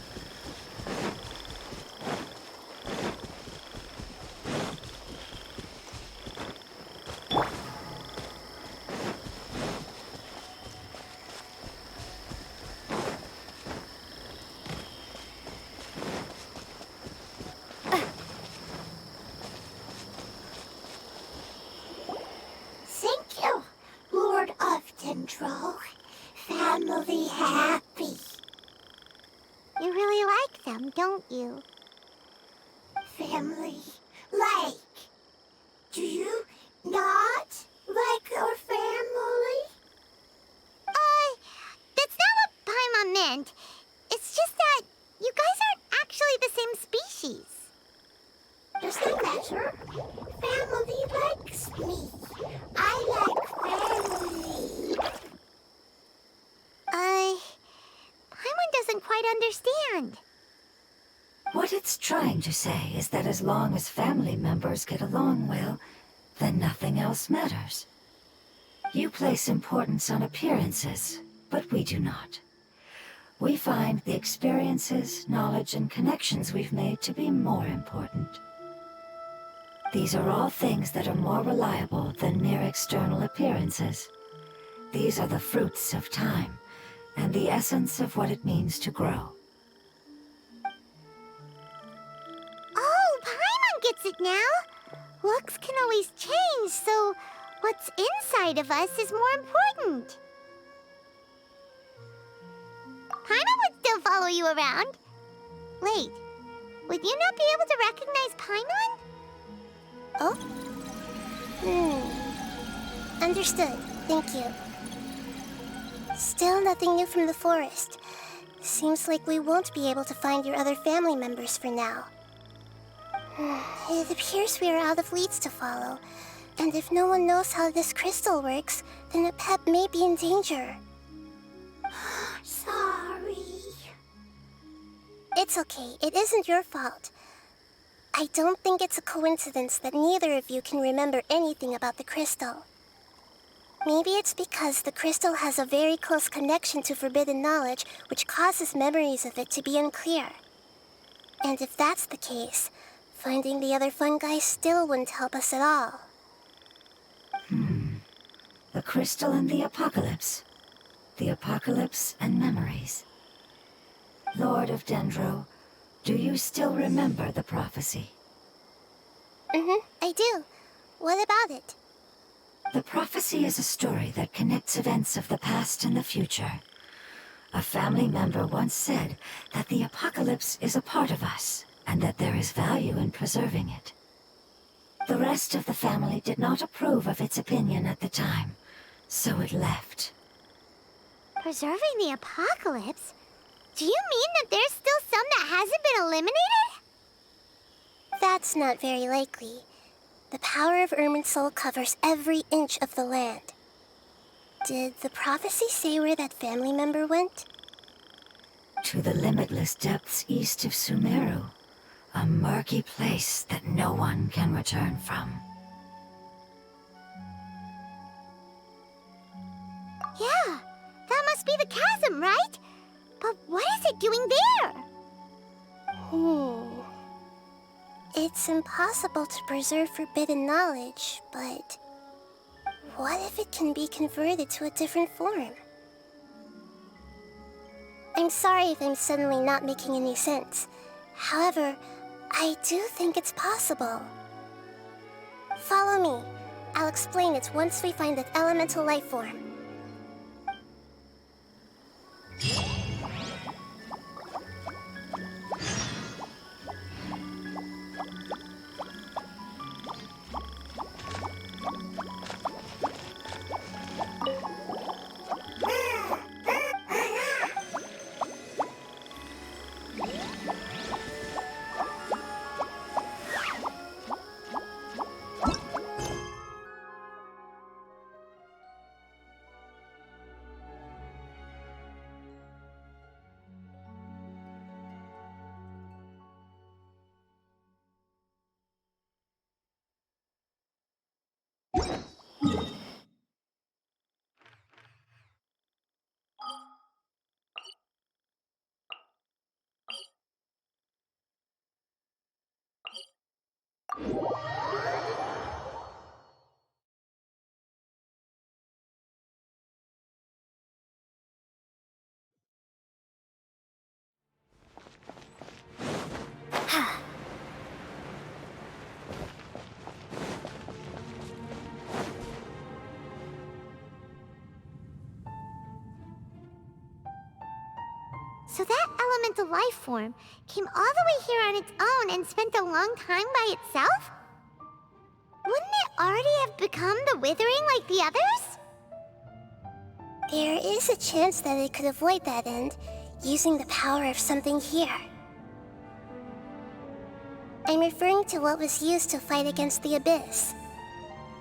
Thank you, Lord of Dendro. Family happy. You really like them, don't you? Family like. Do you not? understand. It's just that you guys aren't actually the same species. Does that matter? Family likes me. I like family. Paimon doesn't quite understand. What it's trying to say is that as long as family members get along well, then nothing else matters. You place importance on appearances, but we do not. We find the experiences, knowledge, and connections we've made to be more important. These are all things that are more reliable than mere external appearances. These are the fruits of time, and the essence of what it means to grow. Oh, Paimon gets it now! Looks can always change, so what's inside of us is more important. Paimon would still follow you around. Wait, would you not be able to recognize Paimon? Oh? Understood. Thank you. Still nothing new from the forest. Seems like we won't be able to find your other family members for now. It appears we are out of leads to follow. And if no one knows how this crystal works, then a pet may be in danger. Sorry. It's okay. It isn't your fault. I don't think it's a coincidence that neither of you can remember anything about the crystal. Maybe it's because the crystal has a very close connection to forbidden knowledge, which causes memories of it to be unclear. And if that's the case, finding the other fungi still wouldn't help us at all. The crystal and the apocalypse. The apocalypse and memories. Lord of Dendro, do you still remember the prophecy? I do. What about it? The prophecy is a story that connects events of the past and the future. A family member once said that the apocalypse is a part of us, and that there is value in preserving it. The rest of the family did not approve of its opinion at the time, so it left. Preserving the apocalypse? Do you mean that there's still some that hasn't been eliminated? That's not very likely. The power of Irminsul covers every inch of the land. Did the prophecy say where that family member went? To the limitless depths east of Sumeru, a murky place that no one can return from. Yeah, that must be the chasm, right? But what is it doing there? It's impossible to preserve forbidden knowledge, but what if it can be converted to a different form? I'm sorry if I'm suddenly not making any sense. However, I do think it's possible. Follow me. I'll explain it once we find that elemental life form. So that elemental life form came all the way here on its own and spent a long time by itself? Wouldn't it already have become the Withering like the others? There is a chance that it could avoid that end, using the power of something here. I'm referring to what was used to fight against the Abyss.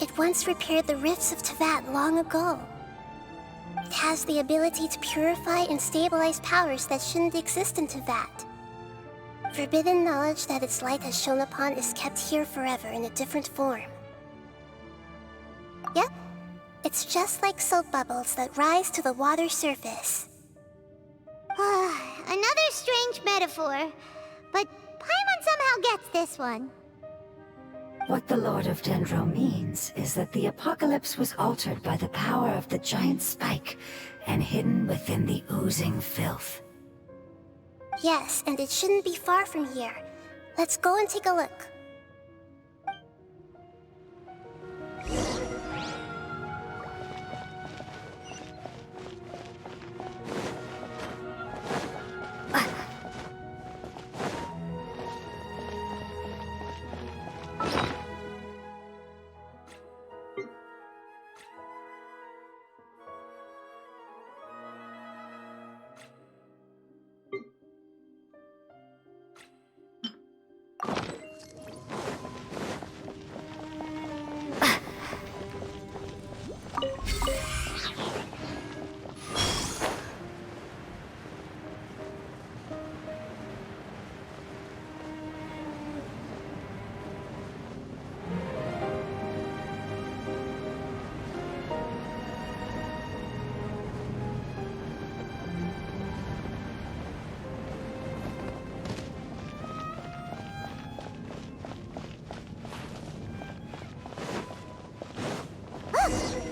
It once repaired the rifts of Teyvat long ago. It has the ability to purify and stabilize powers that shouldn't exist in Teyvat. Forbidden knowledge that its light has shone upon is kept here forever in a different form. Yep, it's just like soap bubbles that rise to the water surface. Another strange metaphor, but Paimon somehow gets this one. What the Lord of Dendro means is that the apocalypse was altered by the power of the giant spike and hidden within the oozing filth. Yes, and it shouldn't be far from here. Let's go and take a look.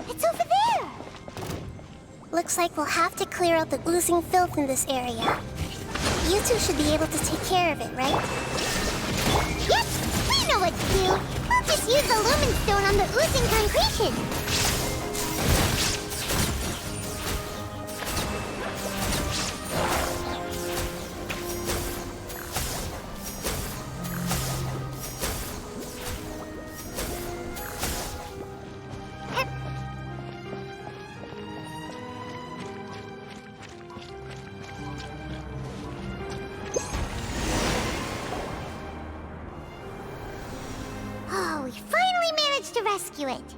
It's over there! Looks like we'll have to clear out the oozing filth in this area. You two should be able to take care of it, right? Yep, we know what to do. We'll just use the Lumine stone on the oozing concretion. We finally managed to rescue it.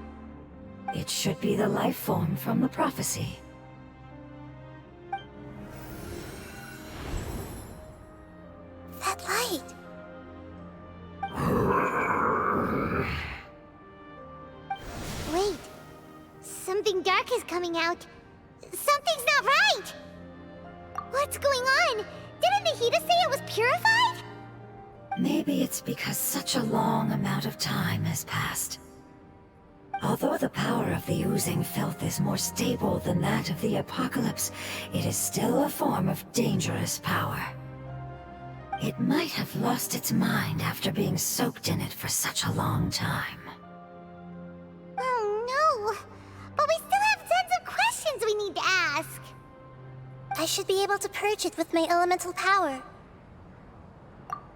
It should be the life form from the prophecy. That light! Wait, something dark is coming out. Something's not right! What's going on? Didn't Nahida say it was purified? Maybe it's because such a long amount of time has passed. Although the power of the oozing filth is more stable than that of the apocalypse, it is still a form of dangerous power. It might have lost its mind after being soaked in it for such a long time. Oh no! But we still have tons of questions we need to ask. I should be able to purge it with my elemental power.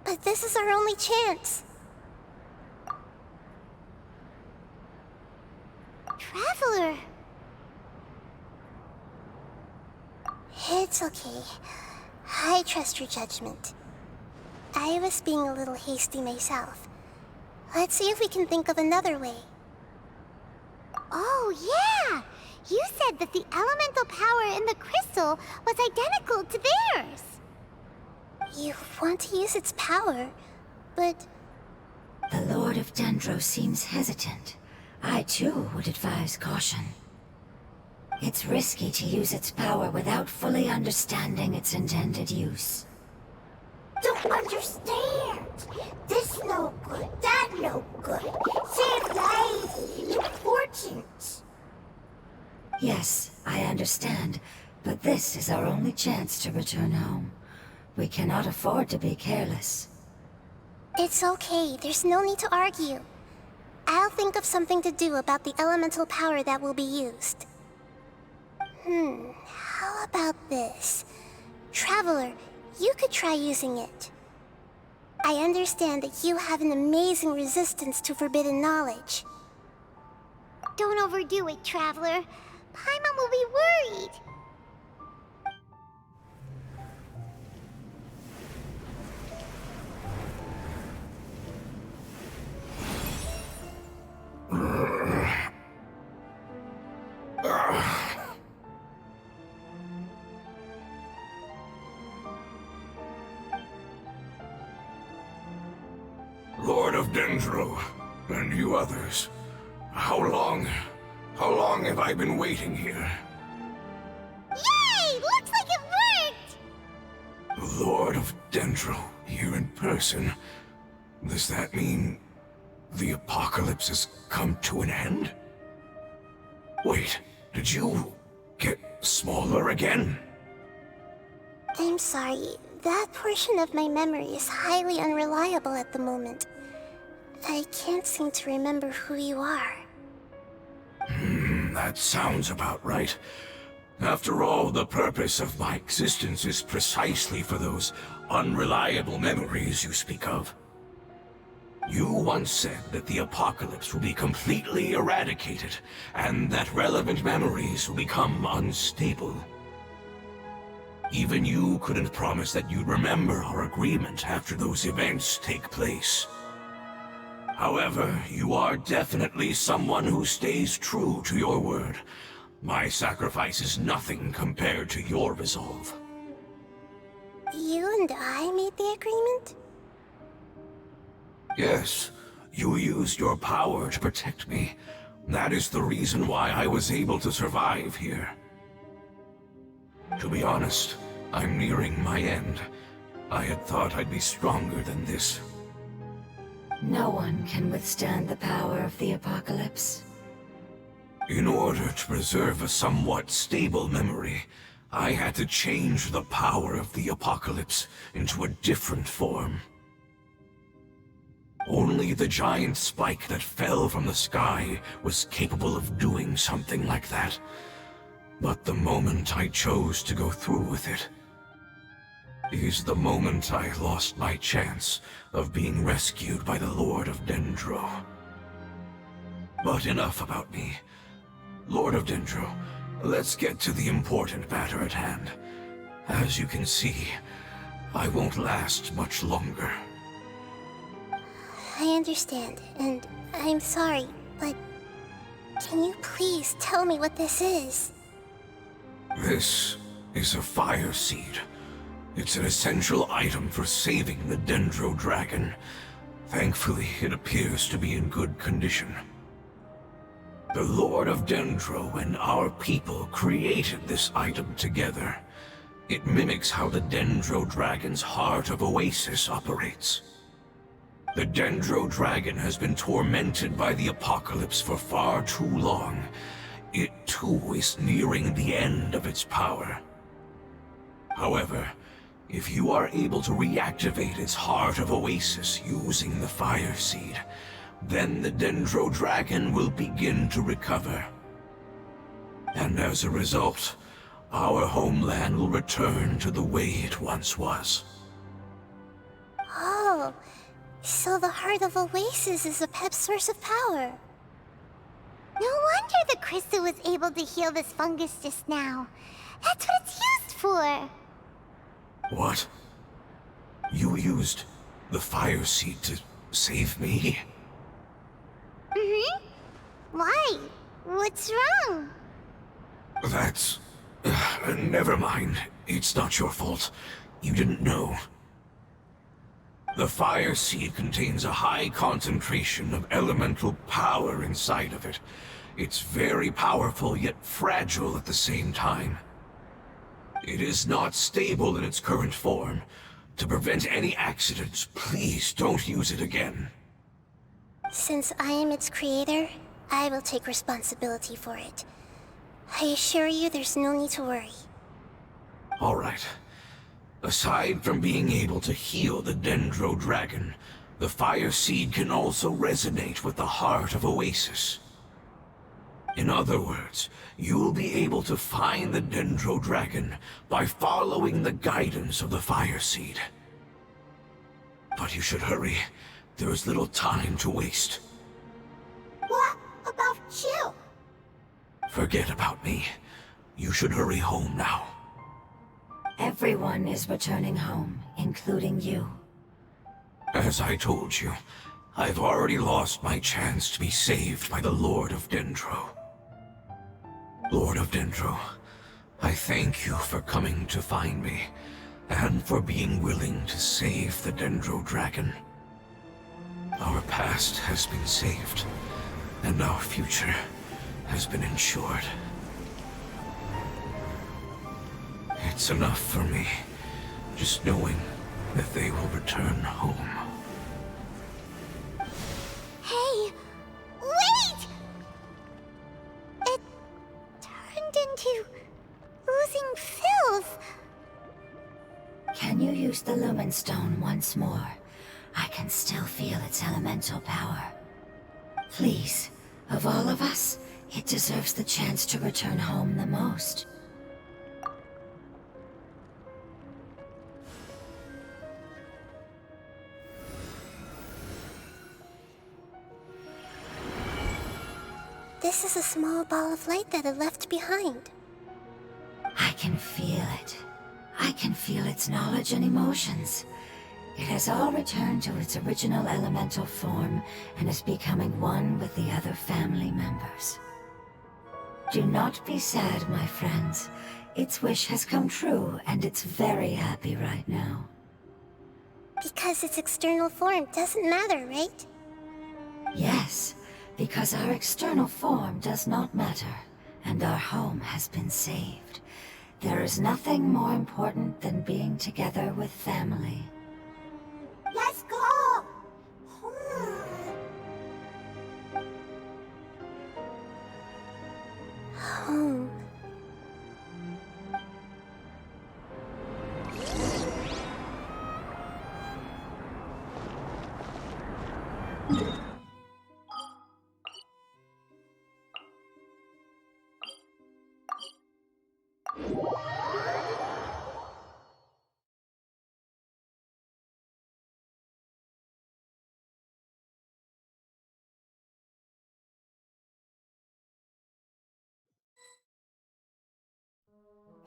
But this is our only chance. Traveler! It's okay. I trust your judgment. I was being a little hasty myself. Let's see if we can think of another way. Oh yeah! You said that the elemental power in the crystal was identical to theirs. You want to use its power, but... The Lord of Dendro seems hesitant. I too would advise caution. It's risky to use its power without fully understanding its intended use. Don't understand. This no good, that no good. Save lives. Important. Yes, I understand, but this is our only chance to return home. We cannot afford to be careless. It's okay, there's no need to argue. I'll think of something to do about the elemental power that will be used. How about this? Traveler, you could try using it. I understand that you have an amazing resistance to forbidden knowledge. Don't overdo it, Traveler. Paimon will be worried. Lord of Dendro, and you others. How long have I been waiting here? Yay! Looks like it worked! Lord of Dendro, here in person. Does that mean the apocalypse has come to an end? Wait, did you get smaller again? I'm sorry. That portion of my memory is highly unreliable at the moment. I can't seem to remember who you are. That sounds about right. After all, the purpose of my existence is precisely for those unreliable memories you speak of. You once said that the apocalypse will be completely eradicated, and that relevant memories will become unstable. Even you couldn't promise that you'd remember our agreement after those events take place. However, you are definitely someone who stays true to your word. My sacrifice is nothing compared to your resolve. You and I made the agreement? Yes, you used your power to protect me. That is the reason why I was able to survive here. To be honest, I'm nearing my end. I had thought I'd be stronger than this. No one can withstand the power of the apocalypse. In order to preserve a somewhat stable memory, I had to change the power of the apocalypse into a different form. Only the giant spike that fell from the sky was capable of doing something like that. But the moment I chose to go through with it is the moment I lost my chance of being rescued by the Lord of Dendro. But enough about me. Lord of Dendro, let's get to the important matter at hand. As you can see, I won't last much longer. I understand, and I'm sorry, but can you please tell me what this is? This is a fire seed. It's an essential item for saving the Dendro Dragon. Thankfully, it appears to be in good condition. The Lord of Dendro and our people created this item together. It mimics how the Dendro Dragon's Heart of Oasis operates. The Dendro Dragon has been tormented by the apocalypse for far too long. It too is nearing the end of its power. However, if you are able to reactivate its Heart of Oasis using the Fire Seed, then the Dendro Dragon will begin to recover. And as a result, our homeland will return to the way it once was. Oh, so the Heart of Oasis is a pep source of power. No wonder the crystal was able to heal this fungus just now. That's what it's used for. What? You used the Fire Seed to save me? Mm-hmm. Why? What's wrong? That's... never mind. It's not your fault. You didn't know. The Fire Seed contains a high concentration of elemental power inside of it. It's very powerful, yet fragile at the same time. It is not stable in its current form. To prevent any accidents, please don't use it again. Since I am its creator, I will take responsibility for it. I assure you there's no need to worry. All right. Aside from being able to heal the Dendro Dragon, the Fire Seed can also resonate with the Heart of Oasis. In other words, you'll be able to find the Dendro Dragon by following the guidance of the Fire Seed. But you should hurry. There is little time to waste. What about you? Forget about me. You should hurry home now. Everyone is returning home, including you. As I told you, I've already lost my chance to be saved by the Lord of Dendro. Lord of Dendro, I thank you for coming to find me, and for being willing to save the Dendro Dragon. Our past has been saved, and our future has been ensured. It's enough for me, just knowing that they will return home. Hey! Wait! It turned into oozing filth. Can you use the Lumine Stone once more? I can still feel its elemental power. Please, of all of us, it deserves the chance to return home the most. This is a small ball of light that it left behind. I can feel it. I can feel its knowledge and emotions. It has all returned to its original elemental form and is becoming one with the other family members. Do not be sad, my friends. Its wish has come true, and it's very happy right now. Because its external form doesn't matter, right? Yes, because our external form does not matter, and our home has been saved. There is nothing more important than being together with family. Let's go! Home.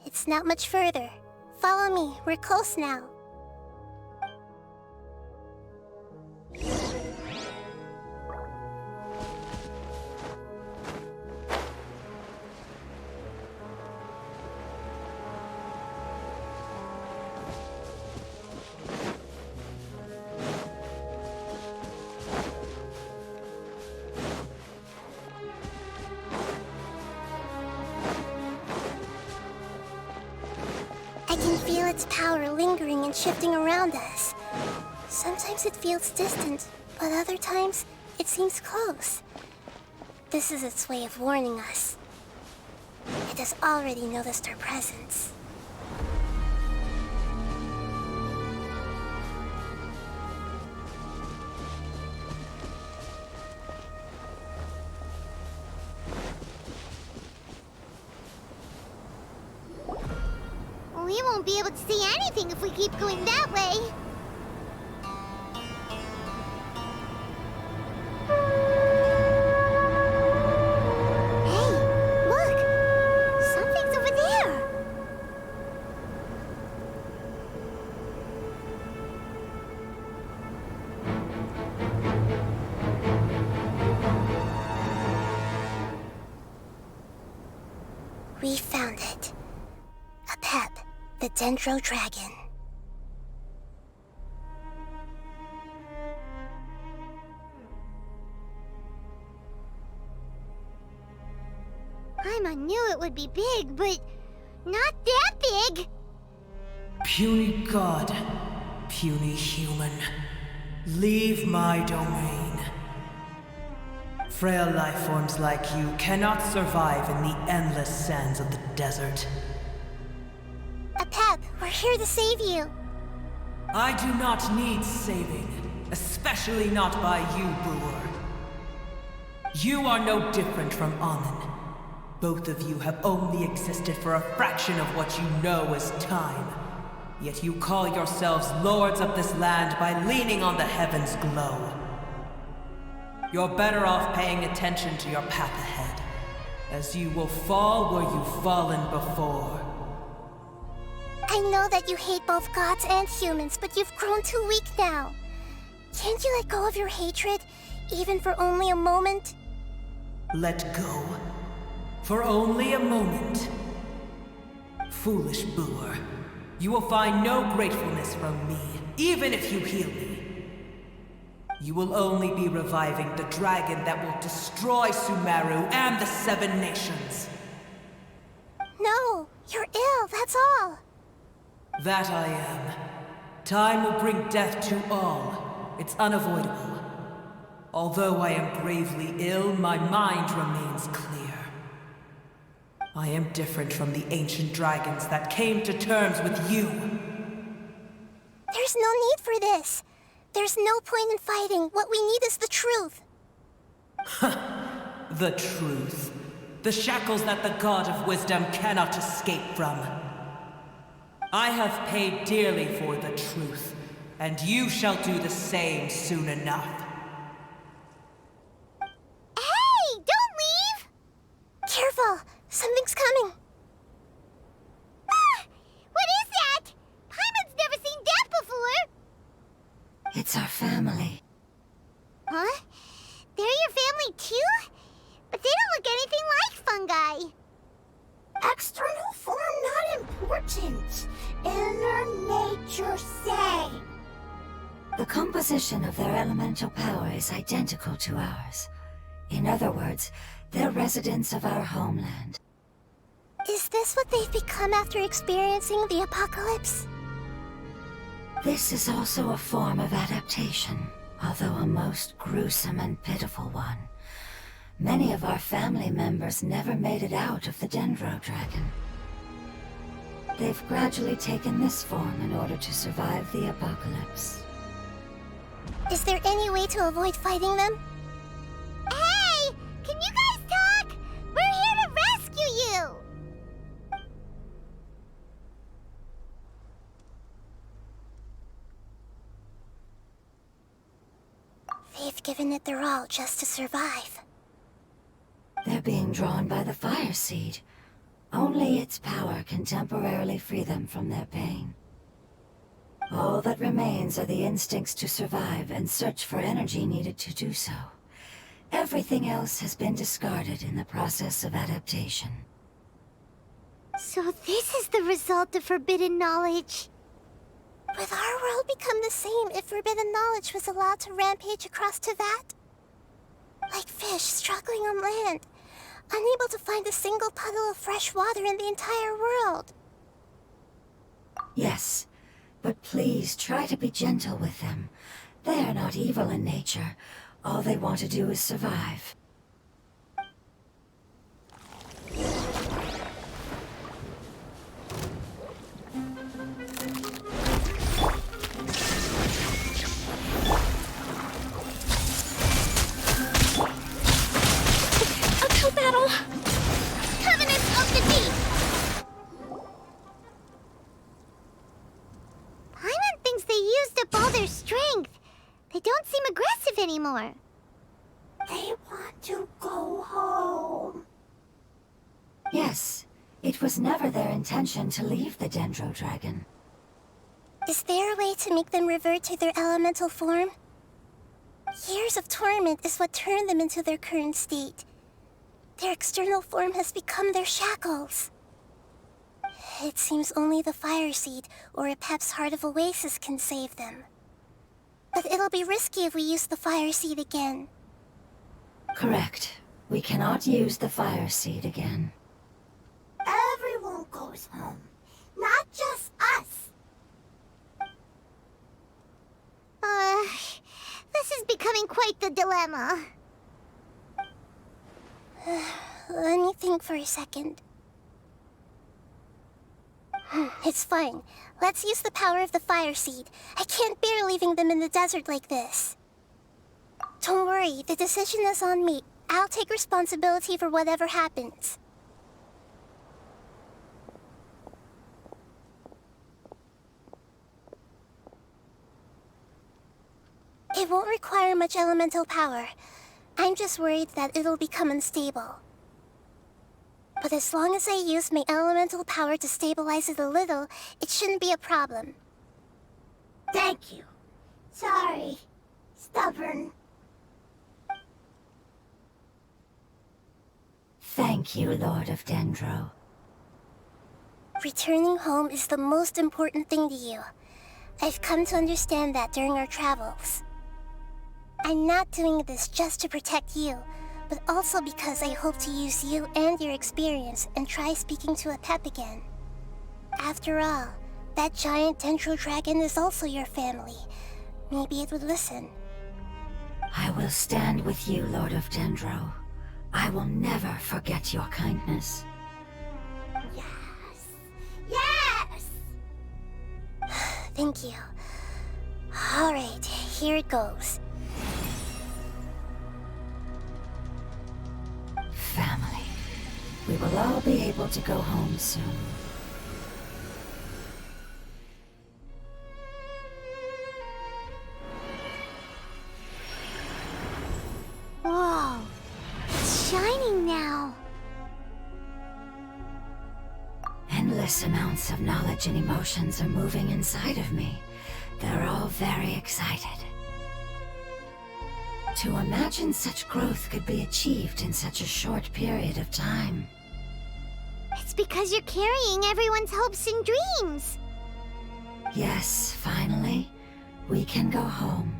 It's not much further. Follow me, we're close now. I can feel its power lingering and shifting around us. Sometimes it feels distant, but other times it seems close. This is its way of warning us. It has already noticed our presence. We won't be able to see anything if we keep going that way. Hey, look! Something's over there! We found it. A pep. The Dendro Dragon. Paimon knew it would be big, but not that big! Puny god, puny human, leave my domain. Frail life forms like you cannot survive in the endless sands of the desert. Apep, we're here to save you. I do not need saving, especially not by you, Brewer. You are no different from Amun. Both of you have only existed for a fraction of what you know as time. Yet you call yourselves lords of this land by leaning on the heavens' glow. You're better off paying attention to your path ahead, as you will fall where you've fallen before. I know that you hate both gods and humans, but you've grown too weak now. Can't you let go of your hatred, even for only a moment? Let go? For only a moment? Foolish Brewer, you will find no gratefulness from me, even if you heal me. You will only be reviving the dragon that will destroy Sumeru and the Seven Nations. No, you're ill, that's all. That I am. Time will bring death to all. It's unavoidable. Although I am gravely ill, my mind remains clear. I am different from the ancient dragons that came to terms with you. There's no need for this. There's no point in fighting. What we need is the truth. The truth. The shackles that the God of Wisdom cannot escape from. I have paid dearly for the truth, and you shall do the same soon enough. Hey, don't leave! Careful, something's coming. Ah, what is that? Paimon's never seen that before. It's our family. Huh? They're your family too? But they don't look anything like fungi. External form not important. Inner nature same. The composition of their elemental power is identical to ours. In other words, they're residents of our homeland. Is this what they've become after experiencing the apocalypse? This is also a form of adaptation, although a most gruesome and pitiful one. Many of our family members never made it out of the Dendro Dragon. They've gradually taken this form in order to survive the apocalypse. Is there any way to avoid fighting them? Hey! Can you guys talk? We're here to rescue you! They've given it their all just to survive. They're being drawn by the fire seed. Only its power can temporarily free them from their pain. All that remains are the instincts to survive and search for energy needed to do so. Everything else has been discarded in the process of adaptation. So this is the result of forbidden knowledge. Would our world become the same if forbidden knowledge was allowed to rampage across Tevat? Like fish struggling on land, unable to find a single puddle of fresh water in the entire world. Yes, but please try to be gentle with them. They are not evil in nature. All they want to do is survive. Battle! Covenants of the Deep! Paimon thinks they used up all their strength. They don't seem aggressive anymore. They want to go home. Yes, it was never their intention to leave the Dendro Dragon. Is there a way to make them revert to their elemental form? Years of torment is what turned them into their current state. Their external form has become their shackles. It seems only the Fire Seed or Epep's Heart of Oasis can save them. But it'll be risky if we use the Fire Seed again. Correct. We cannot use the fire seed again. Everyone goes home, not just us. This is becoming quite the dilemma. Let me think for a second. It's fine. Let's use the power of the Fire Seed. I can't bear leaving them in the desert like this. Don't worry, the decision is on me. I'll take responsibility for whatever happens. It won't require much elemental power. I'm just worried that it'll become unstable. But as long as I use my elemental power to stabilize it a little, it shouldn't be a problem. Thank you. Sorry. Stubborn. Thank you, Lord of Dendro. Returning home is the most important thing to you. I've come to understand that during our travels. I'm not doing this just to protect you, but also because I hope to use you and your experience and try speaking to a pep again. After all, that giant dendro dragon is also your family. Maybe it would listen. I will stand with you, Lord of Dendro. I will never forget your kindness. Yes! Yes! Thank you. Alright, here it goes. Family. We will all be able to go home soon. Whoa, it's shining now. Endless amounts of knowledge and emotions are moving inside of me. They're all very excited. To imagine such growth could be achieved in such a short period of time. It's because you're carrying everyone's hopes and dreams. Yes, finally, we can go home.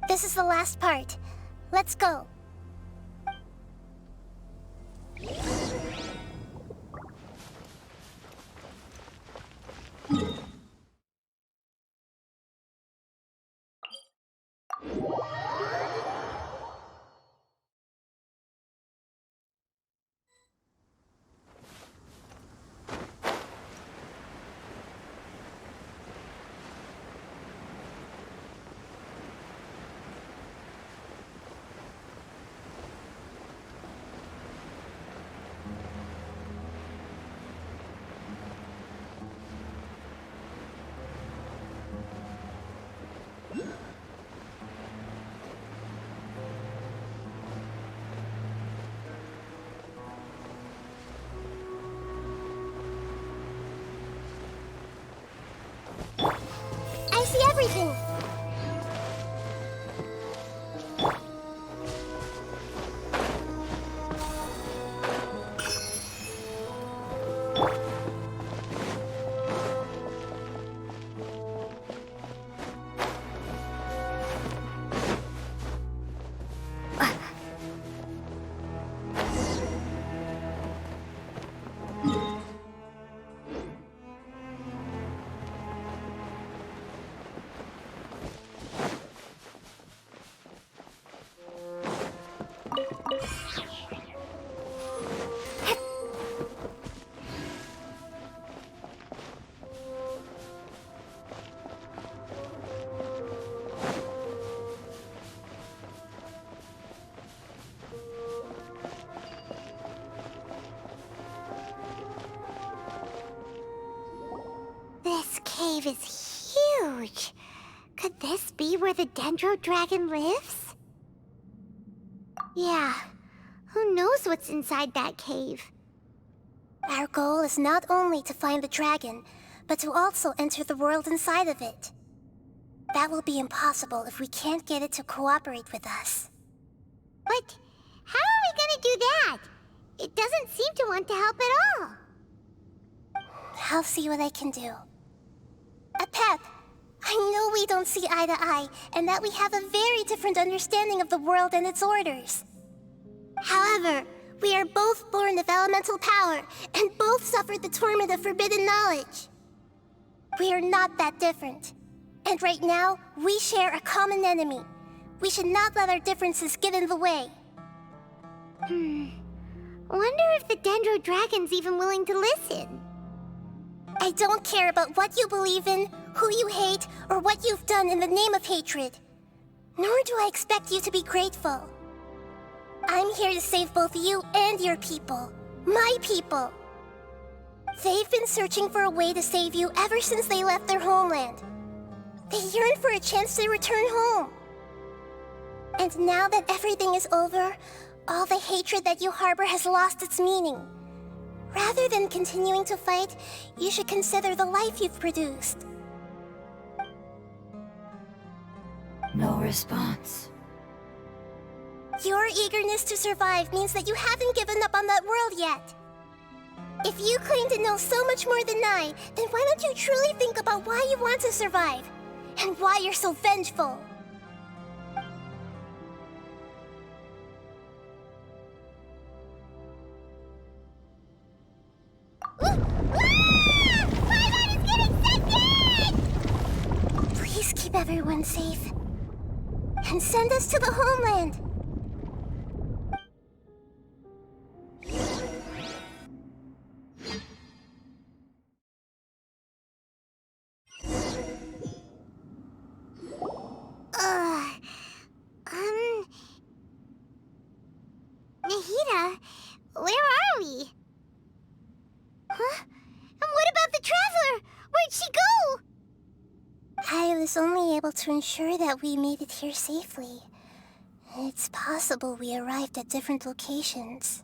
This is the last part. Let's go. I see everything! This cave is huge. Could this be where the Dendro Dragon lives? Yeah, who knows what's inside that cave? Our goal is not only to find the dragon, but to also enter the world inside of it. That will be impossible if we can't get it to cooperate with us. But how are we gonna do that? It doesn't seem to want to help at all. I'll see what I can do. Pep, I know we don't see eye to eye, and that we have a very different understanding of the world and its orders. However, we are both born of elemental power, and both suffered the torment of forbidden knowledge. We are not that different. And right now, we share a common enemy. We should not let our differences get in the way. Wonder if the Dendro Dragon's even willing to listen. I don't care about what you believe in, who you hate, or what you've done in the name of hatred. Nor do I expect you to be grateful. I'm here to save both you and your people. My people. They've been searching for a way to save you ever since they left their homeland. They yearn for a chance to return home. And now that everything is over, all the hatred that you harbor has lost its meaning. Rather than continuing to fight, you should consider the life you've produced. No response. Your eagerness to survive means that you haven't given up on that world yet. If you claim to know so much more than I, then why don't you truly think about why you want to survive? And why you're so vengeful? everyone safe. And send us to the homeland! Nahida, where are we? Huh? And what about the Traveler? Where'd she go? I was only able to ensure that we made it here safely. It's possible we arrived at different locations.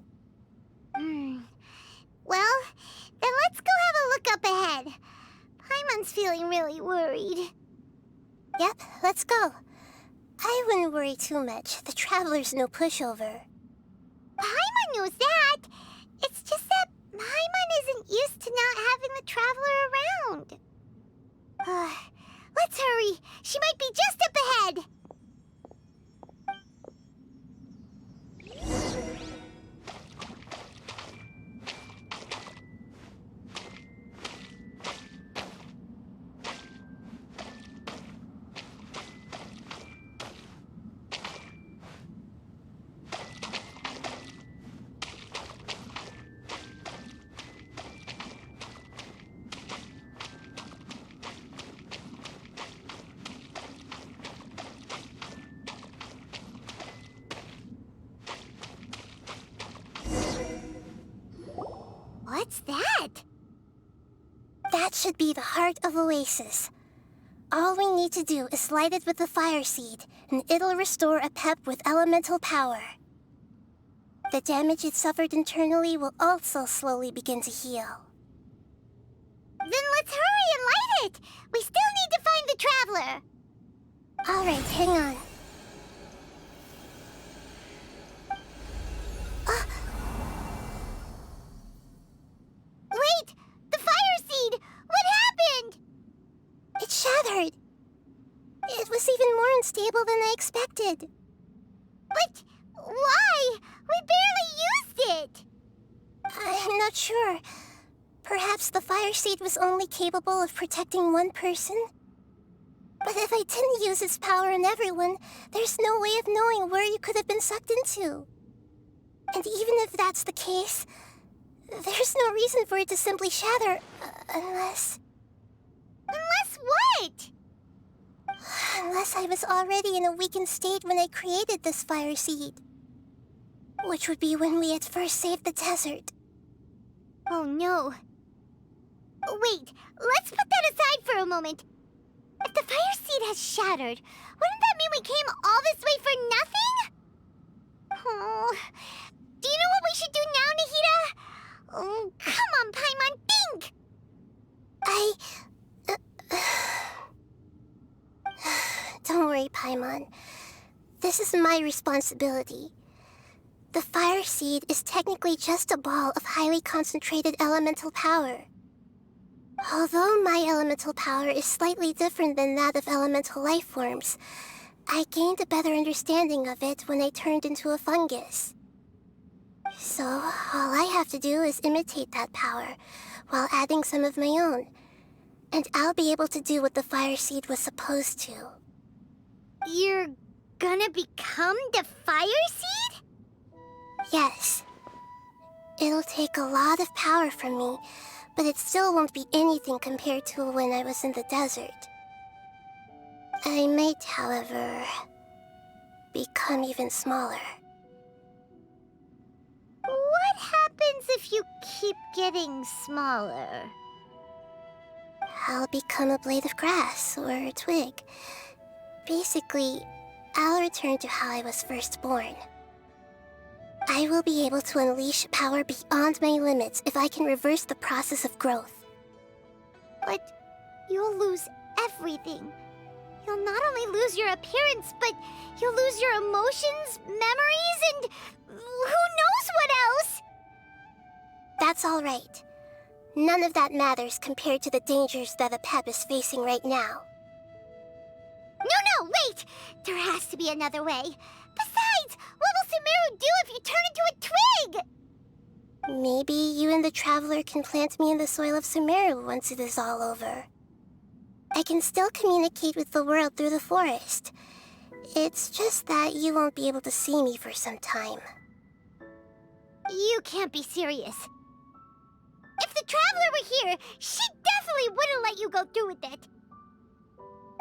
Well, then let's go have a look up ahead. Paimon's feeling really worried. Yep, let's go. I wouldn't worry too much. The Traveler's no pushover. Paimon knows that. It's just that Paimon isn't used to not having the Traveler around. Let's hurry. She might be just up ahead. What's that? That should be the heart of Oasis. All we need to do is light it with the fire seed, and it'll restore a pep with elemental power. The damage it suffered internally will also slowly begin to heal. Then let's hurry and light it! We still need to find the Traveler! Alright, hang on. Wait! The fire seed! What happened? It shattered! It was even more unstable than I expected. But why? We barely used it! I'm not sure. Perhaps the fire seed was only capable of protecting one person? But if I didn't use its power on everyone, there's no way of knowing where you could have been sucked into. And even if that's the case, there's no reason for it to simply shatter, unless... Unless what? Unless I was already in a weakened state when I created this fire seed. Which would be when we had first saved the desert. Oh no. Wait, let's put that aside for a moment. If the fire seed has shattered, wouldn't that mean we came all this way for nothing? Oh, do you know what we should do now, Nahida? Oh, come on, Paimon, think! Don't worry, Paimon. This is my responsibility. The fire seed is technically just a ball of highly concentrated elemental power. Although my elemental power is slightly different than that of elemental life forms, I gained a better understanding of it when I turned into a fungus. So, all I have to do is imitate that power, while adding some of my own. And I'll be able to do what the fire seed was supposed to. You're gonna become the fire seed? Yes. It'll take a lot of power from me, but it still won't be anything compared to when I was in the desert. I might, however, become even smaller. What happens if you keep getting smaller? I'll become a blade of grass or a twig. Basically, I'll return to how I was first born. I will be able to unleash power beyond my limits if I can reverse the process of growth. But you'll lose everything. You'll not only lose your appearance, but you'll lose your emotions, memories, and who knows what else? That's all right. None of that matters compared to the dangers that the Pep is facing right now. No, wait! There has to be another way. Besides, what will Sumeru do if you turn into a twig? Maybe you and the Traveler can plant me in the soil of Sumeru once it is all over. I can still communicate with the world through the forest. It's just that you won't be able to see me for some time. You can't be serious. If the Traveler were here, she definitely wouldn't let you go through with it.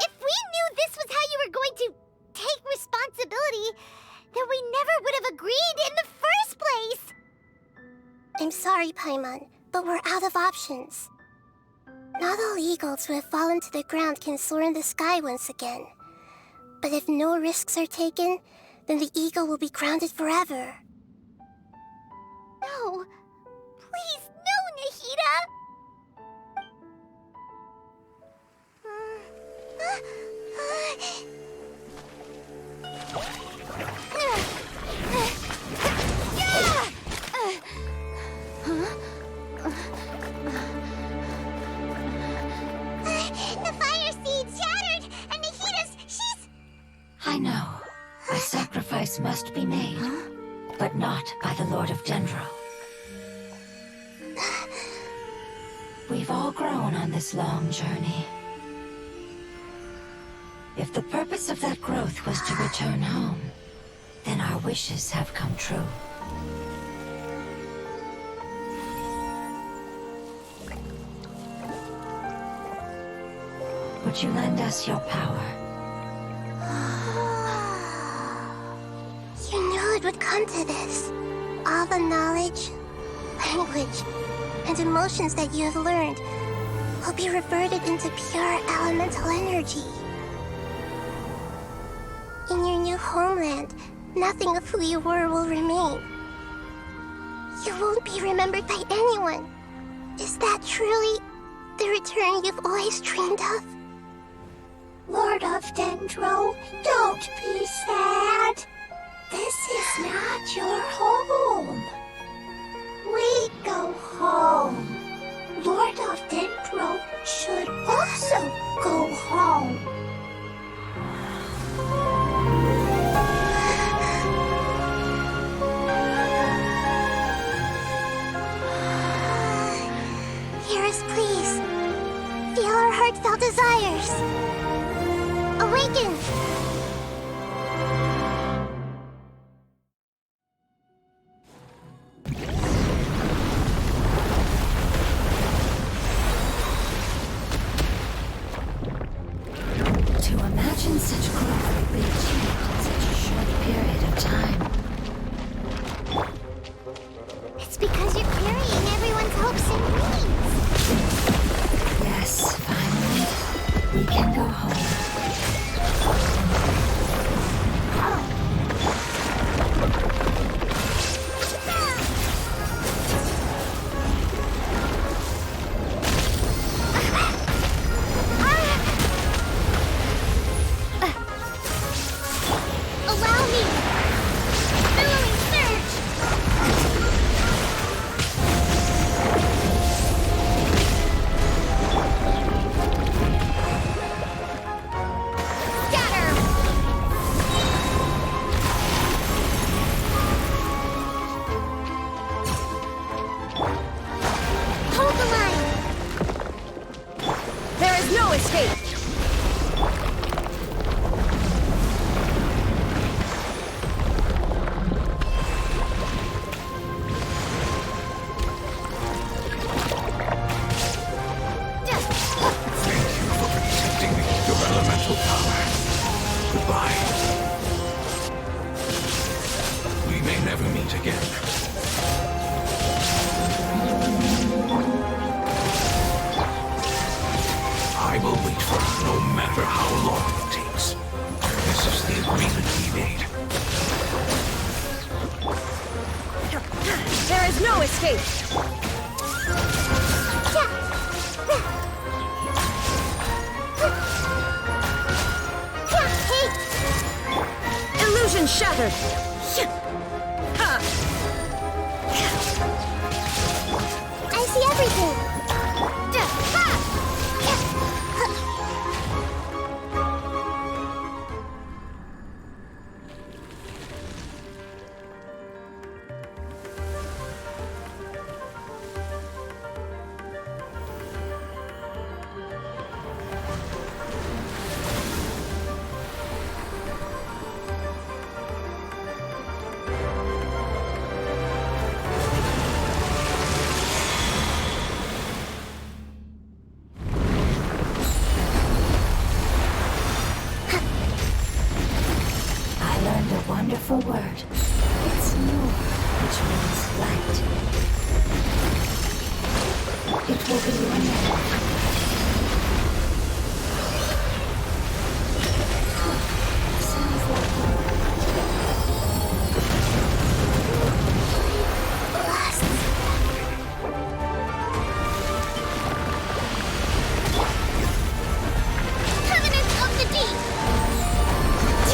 If we knew this was how you were going to take responsibility, then we never would have agreed in the first place! I'm sorry, Paimon, but we're out of options. Not all eagles who have fallen to the ground can soar in the sky once again. But if no risks are taken, then the eagle will be grounded forever. No. Please, no, Nahida! The fire seed shattered, and she's... I know. A sacrifice must be made, but not by the Lord of Dendro. We've all grown on this long journey. If the purpose of that growth was to return home, then our wishes have come true. Would you lend us your power? You knew it would come to this. All the knowledge, language, and emotions that you have learned will be reverted into pure elemental energy. In your new homeland, nothing of who you were will remain. You won't be remembered by anyone. Is that truly the return you've always dreamed of? Lord of Dendro, don't be sad. This is not your home. We go home. Lord of Dendro should also go home. Hear us, please. Feel our heartfelt desires. Awaken! To imagine such growth would be achieved in such a short period of time. It's because you're carrying everyone's hopes and dreams. Yes, finally, we can go home. Allow me! Billowing surge! Scatter! Hold the line! There is no escape! Thank you for protecting your elemental power. Goodbye. We may never meet again. I will wait for her no matter how long it takes. This is the agreement we made. There is no escape! Illusion shattered! Ha! I see everything! wonderful word. It's Nur, which means light. It will be your name. Sounds like Covenant of the Deep! Let's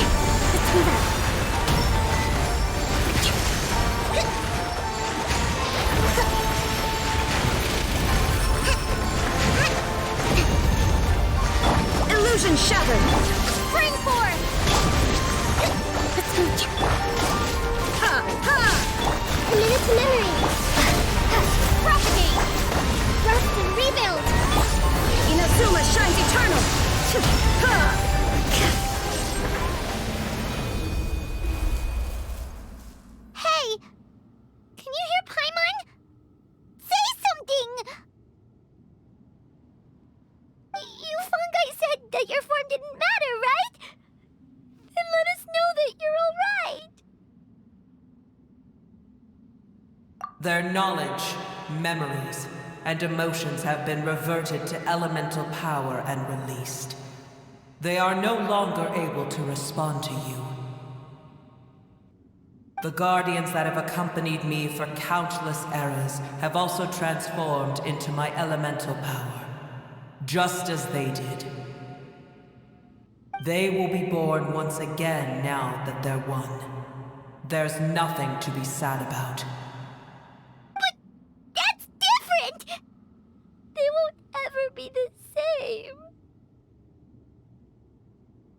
move out. Illusion shattered! Spring forth! Let's go. Ha! Ha! Committed to memory. Propagate! Rust and rebuild! Inazuma shines eternal! Ha! Hey! Can you hear Paimon? Say something! You fungi said that your form didn't matter, right? Then let us know that you're alright! Their knowledge, memories, and emotions have been reverted to elemental power and released. They are no longer able to respond to you. The guardians that have accompanied me for countless eras have also transformed into my elemental power, just as they did. They will be born once again now that they're one. There's nothing to be sad about. But that's different! They won't ever be the same.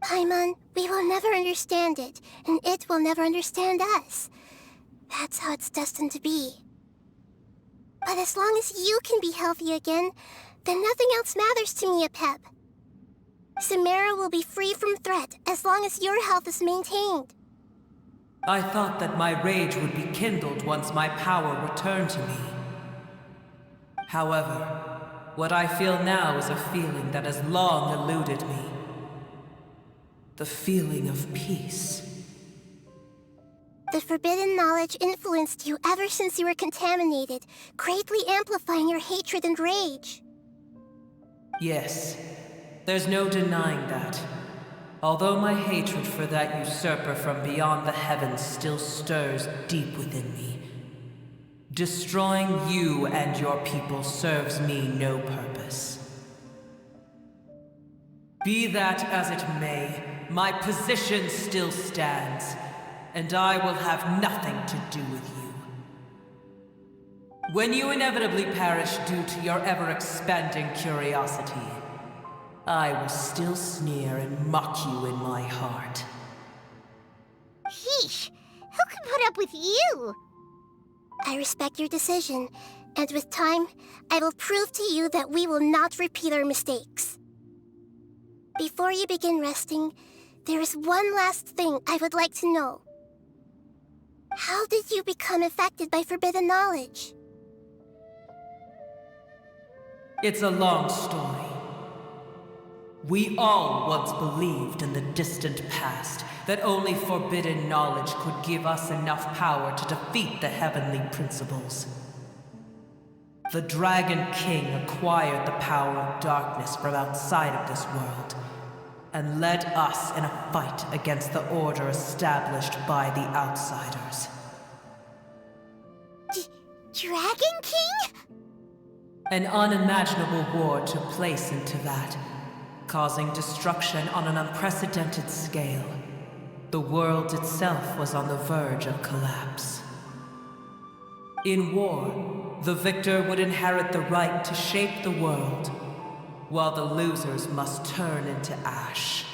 Paimon, we will never understand it, and it will never understand us. That's how it's destined to be. But as long as you can be healthy again, then nothing else matters to me, Apep. Samara will be free from threat as long as your health is maintained. I thought that my rage would be kindled once my power returned to me. However, what I feel now is a feeling that has long eluded me. The feeling of peace. The forbidden knowledge influenced you ever since you were contaminated, greatly amplifying your hatred and rage. Yes, there's no denying that. Although my hatred for that usurper from beyond the heavens still stirs deep within me, destroying you and your people serves me no purpose. Be that as it may, my position still stands, and I will have nothing to do with you. When you inevitably perish due to your ever-expanding curiosity, I will still sneer and mock you in my heart. Yeesh! Who can put up with you? I respect your decision, and with time, I will prove to you that we will not repeat our mistakes. Before you begin resting, there is one last thing I would like to know. How did you become affected by forbidden knowledge? It's a long story. We all once believed in the distant past that only forbidden knowledge could give us enough power to defeat the heavenly principles. The Dragon King acquired the power of darkness from outside of this world, and led us in a fight against the order established by the outsiders. Dragon King? An unimaginable war took place into that, causing destruction on an unprecedented scale. The world itself was on the verge of collapse. In war, the victor would inherit the right to shape the world, while the losers must turn into ash.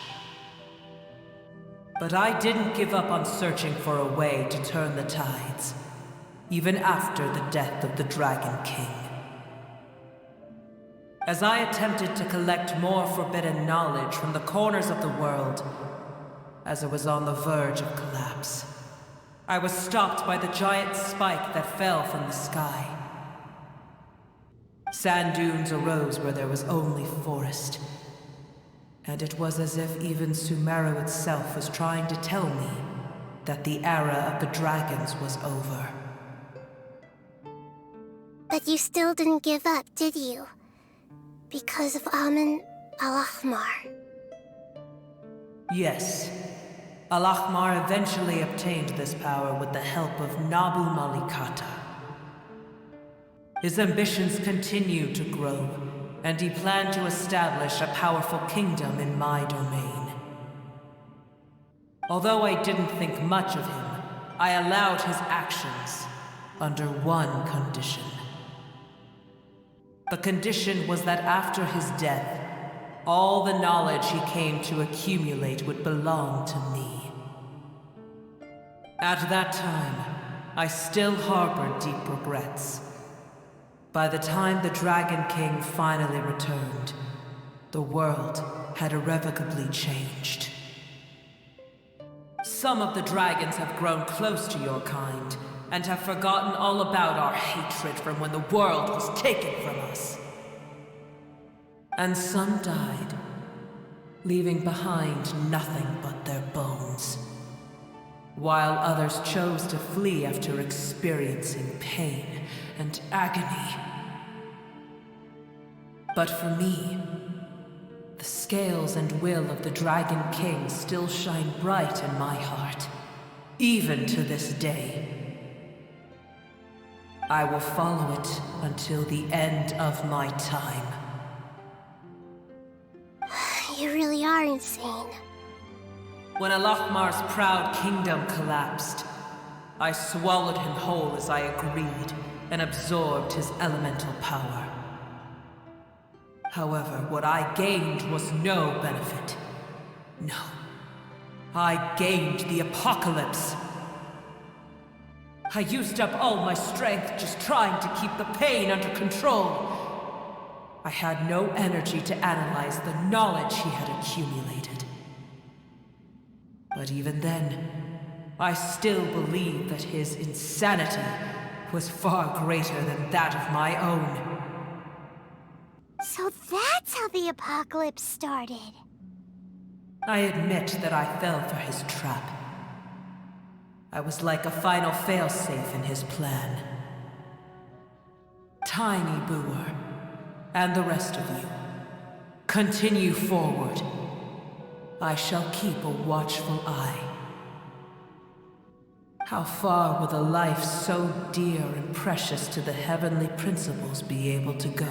But I didn't give up on searching for a way to turn the tides, even after the death of the Dragon King. As I attempted to collect more forbidden knowledge from the corners of the world, as it was on the verge of collapse, I was stopped by the giant spike that fell from the sky. Sand dunes arose where there was only forest, and it was as if even Sumeru itself was trying to tell me that the era of the dragons was over. But you still didn't give up, did you? Because of Amun al-Ahmar. Yes. Al-Ahmar eventually obtained this power with the help of Nabu Malikata. His ambitions continued to grow, and he planned to establish a powerful kingdom in my domain. Although I didn't think much of him, I allowed his actions under one condition. The condition was that after his death, all the knowledge he came to accumulate would belong to me. At that time, I still harbored deep regrets. By the time the Dragon King finally returned, the world had irrevocably changed. Some of the dragons have grown close to your kind, and have forgotten all about our hatred from when the world was taken from us. And some died, leaving behind nothing but their bones, while others chose to flee after experiencing pain and agony. But for me, the scales and will of the Dragon King still shine bright in my heart, even to this day. I will follow it until the end of my time. You really are insane. When Al-Ahmar's proud kingdom collapsed, I swallowed him whole as I agreed, and absorbed his elemental power. However, what I gained was no benefit. No. I gained the apocalypse. I used up all my strength just trying to keep the pain under control. I had no energy to analyze the knowledge he had accumulated. But even then, I still believed that his insanity was far greater than that of my own. So that's how the apocalypse started. I admit that I fell for his trap. I was like a final failsafe in his plan. Tiny Boer, and the rest of you, continue forward. I shall keep a watchful eye. How far will a life so dear and precious to the heavenly principles be able to go?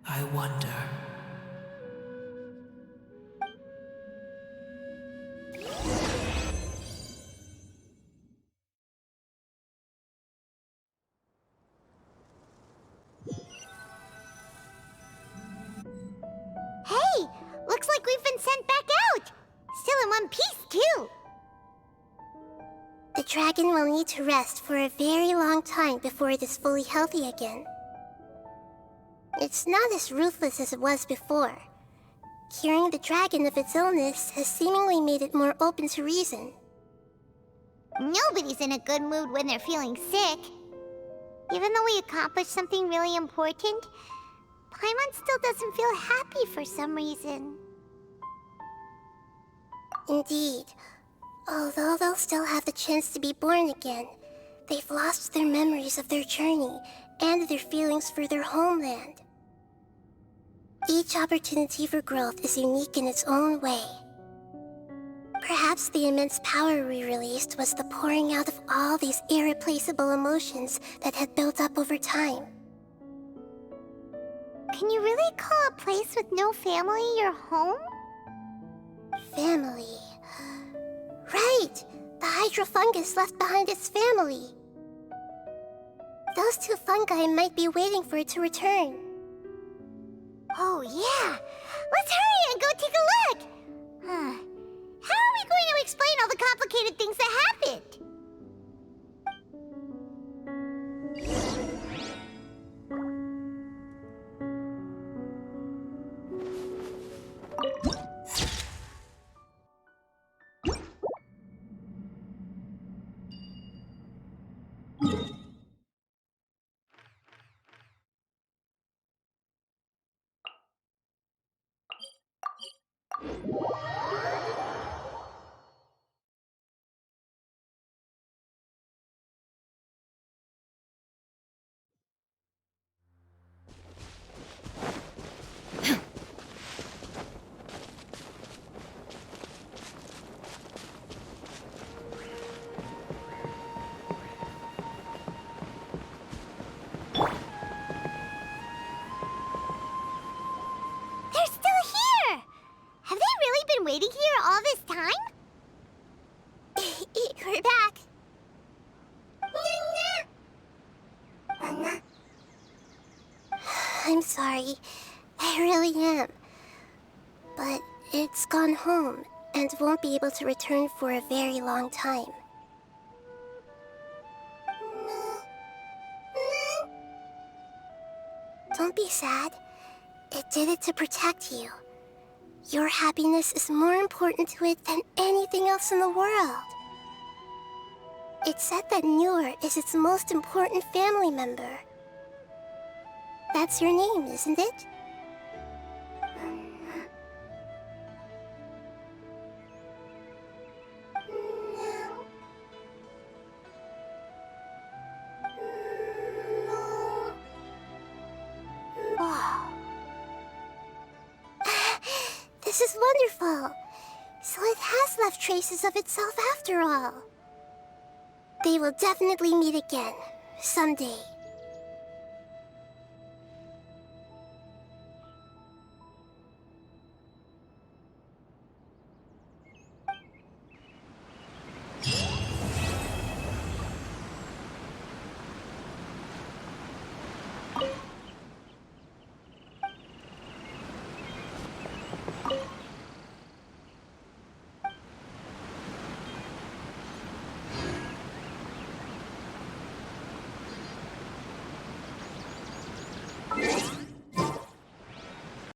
I wonder. Hey! Looks like we've been sent back out! Still in one piece, too! The dragon will need to rest for a very long time before it is fully healthy again. It's not as ruthless as it was before. Curing the dragon of its illness has seemingly made it more open to reason. Nobody's in a good mood when they're feeling sick. Even though we accomplished something really important, Paimon still doesn't feel happy for some reason. Indeed. Although they'll still have the chance to be born again, they've lost their memories of their journey and their feelings for their homeland. Each opportunity for growth is unique in its own way. Perhaps the immense power we released was the pouring out of all these irreplaceable emotions that had built up over time. Can you really call a place with no family your home? Family. Right! The hydrofungus left behind its family. Those two fungi might be waiting for it to return. Oh, yeah! Let's hurry and go take a look! How are we going to explain all the complicated things that happened? I'm sorry. I really am. But it's gone home and won't be able to return for a very long time. Don't be sad. It did it to protect you. Your happiness is more important to it than anything else in the world. It's said that Noor is its most important family member. That's your name, isn't it? This is wonderful. So it has left traces of itself after all. They will definitely meet again, someday.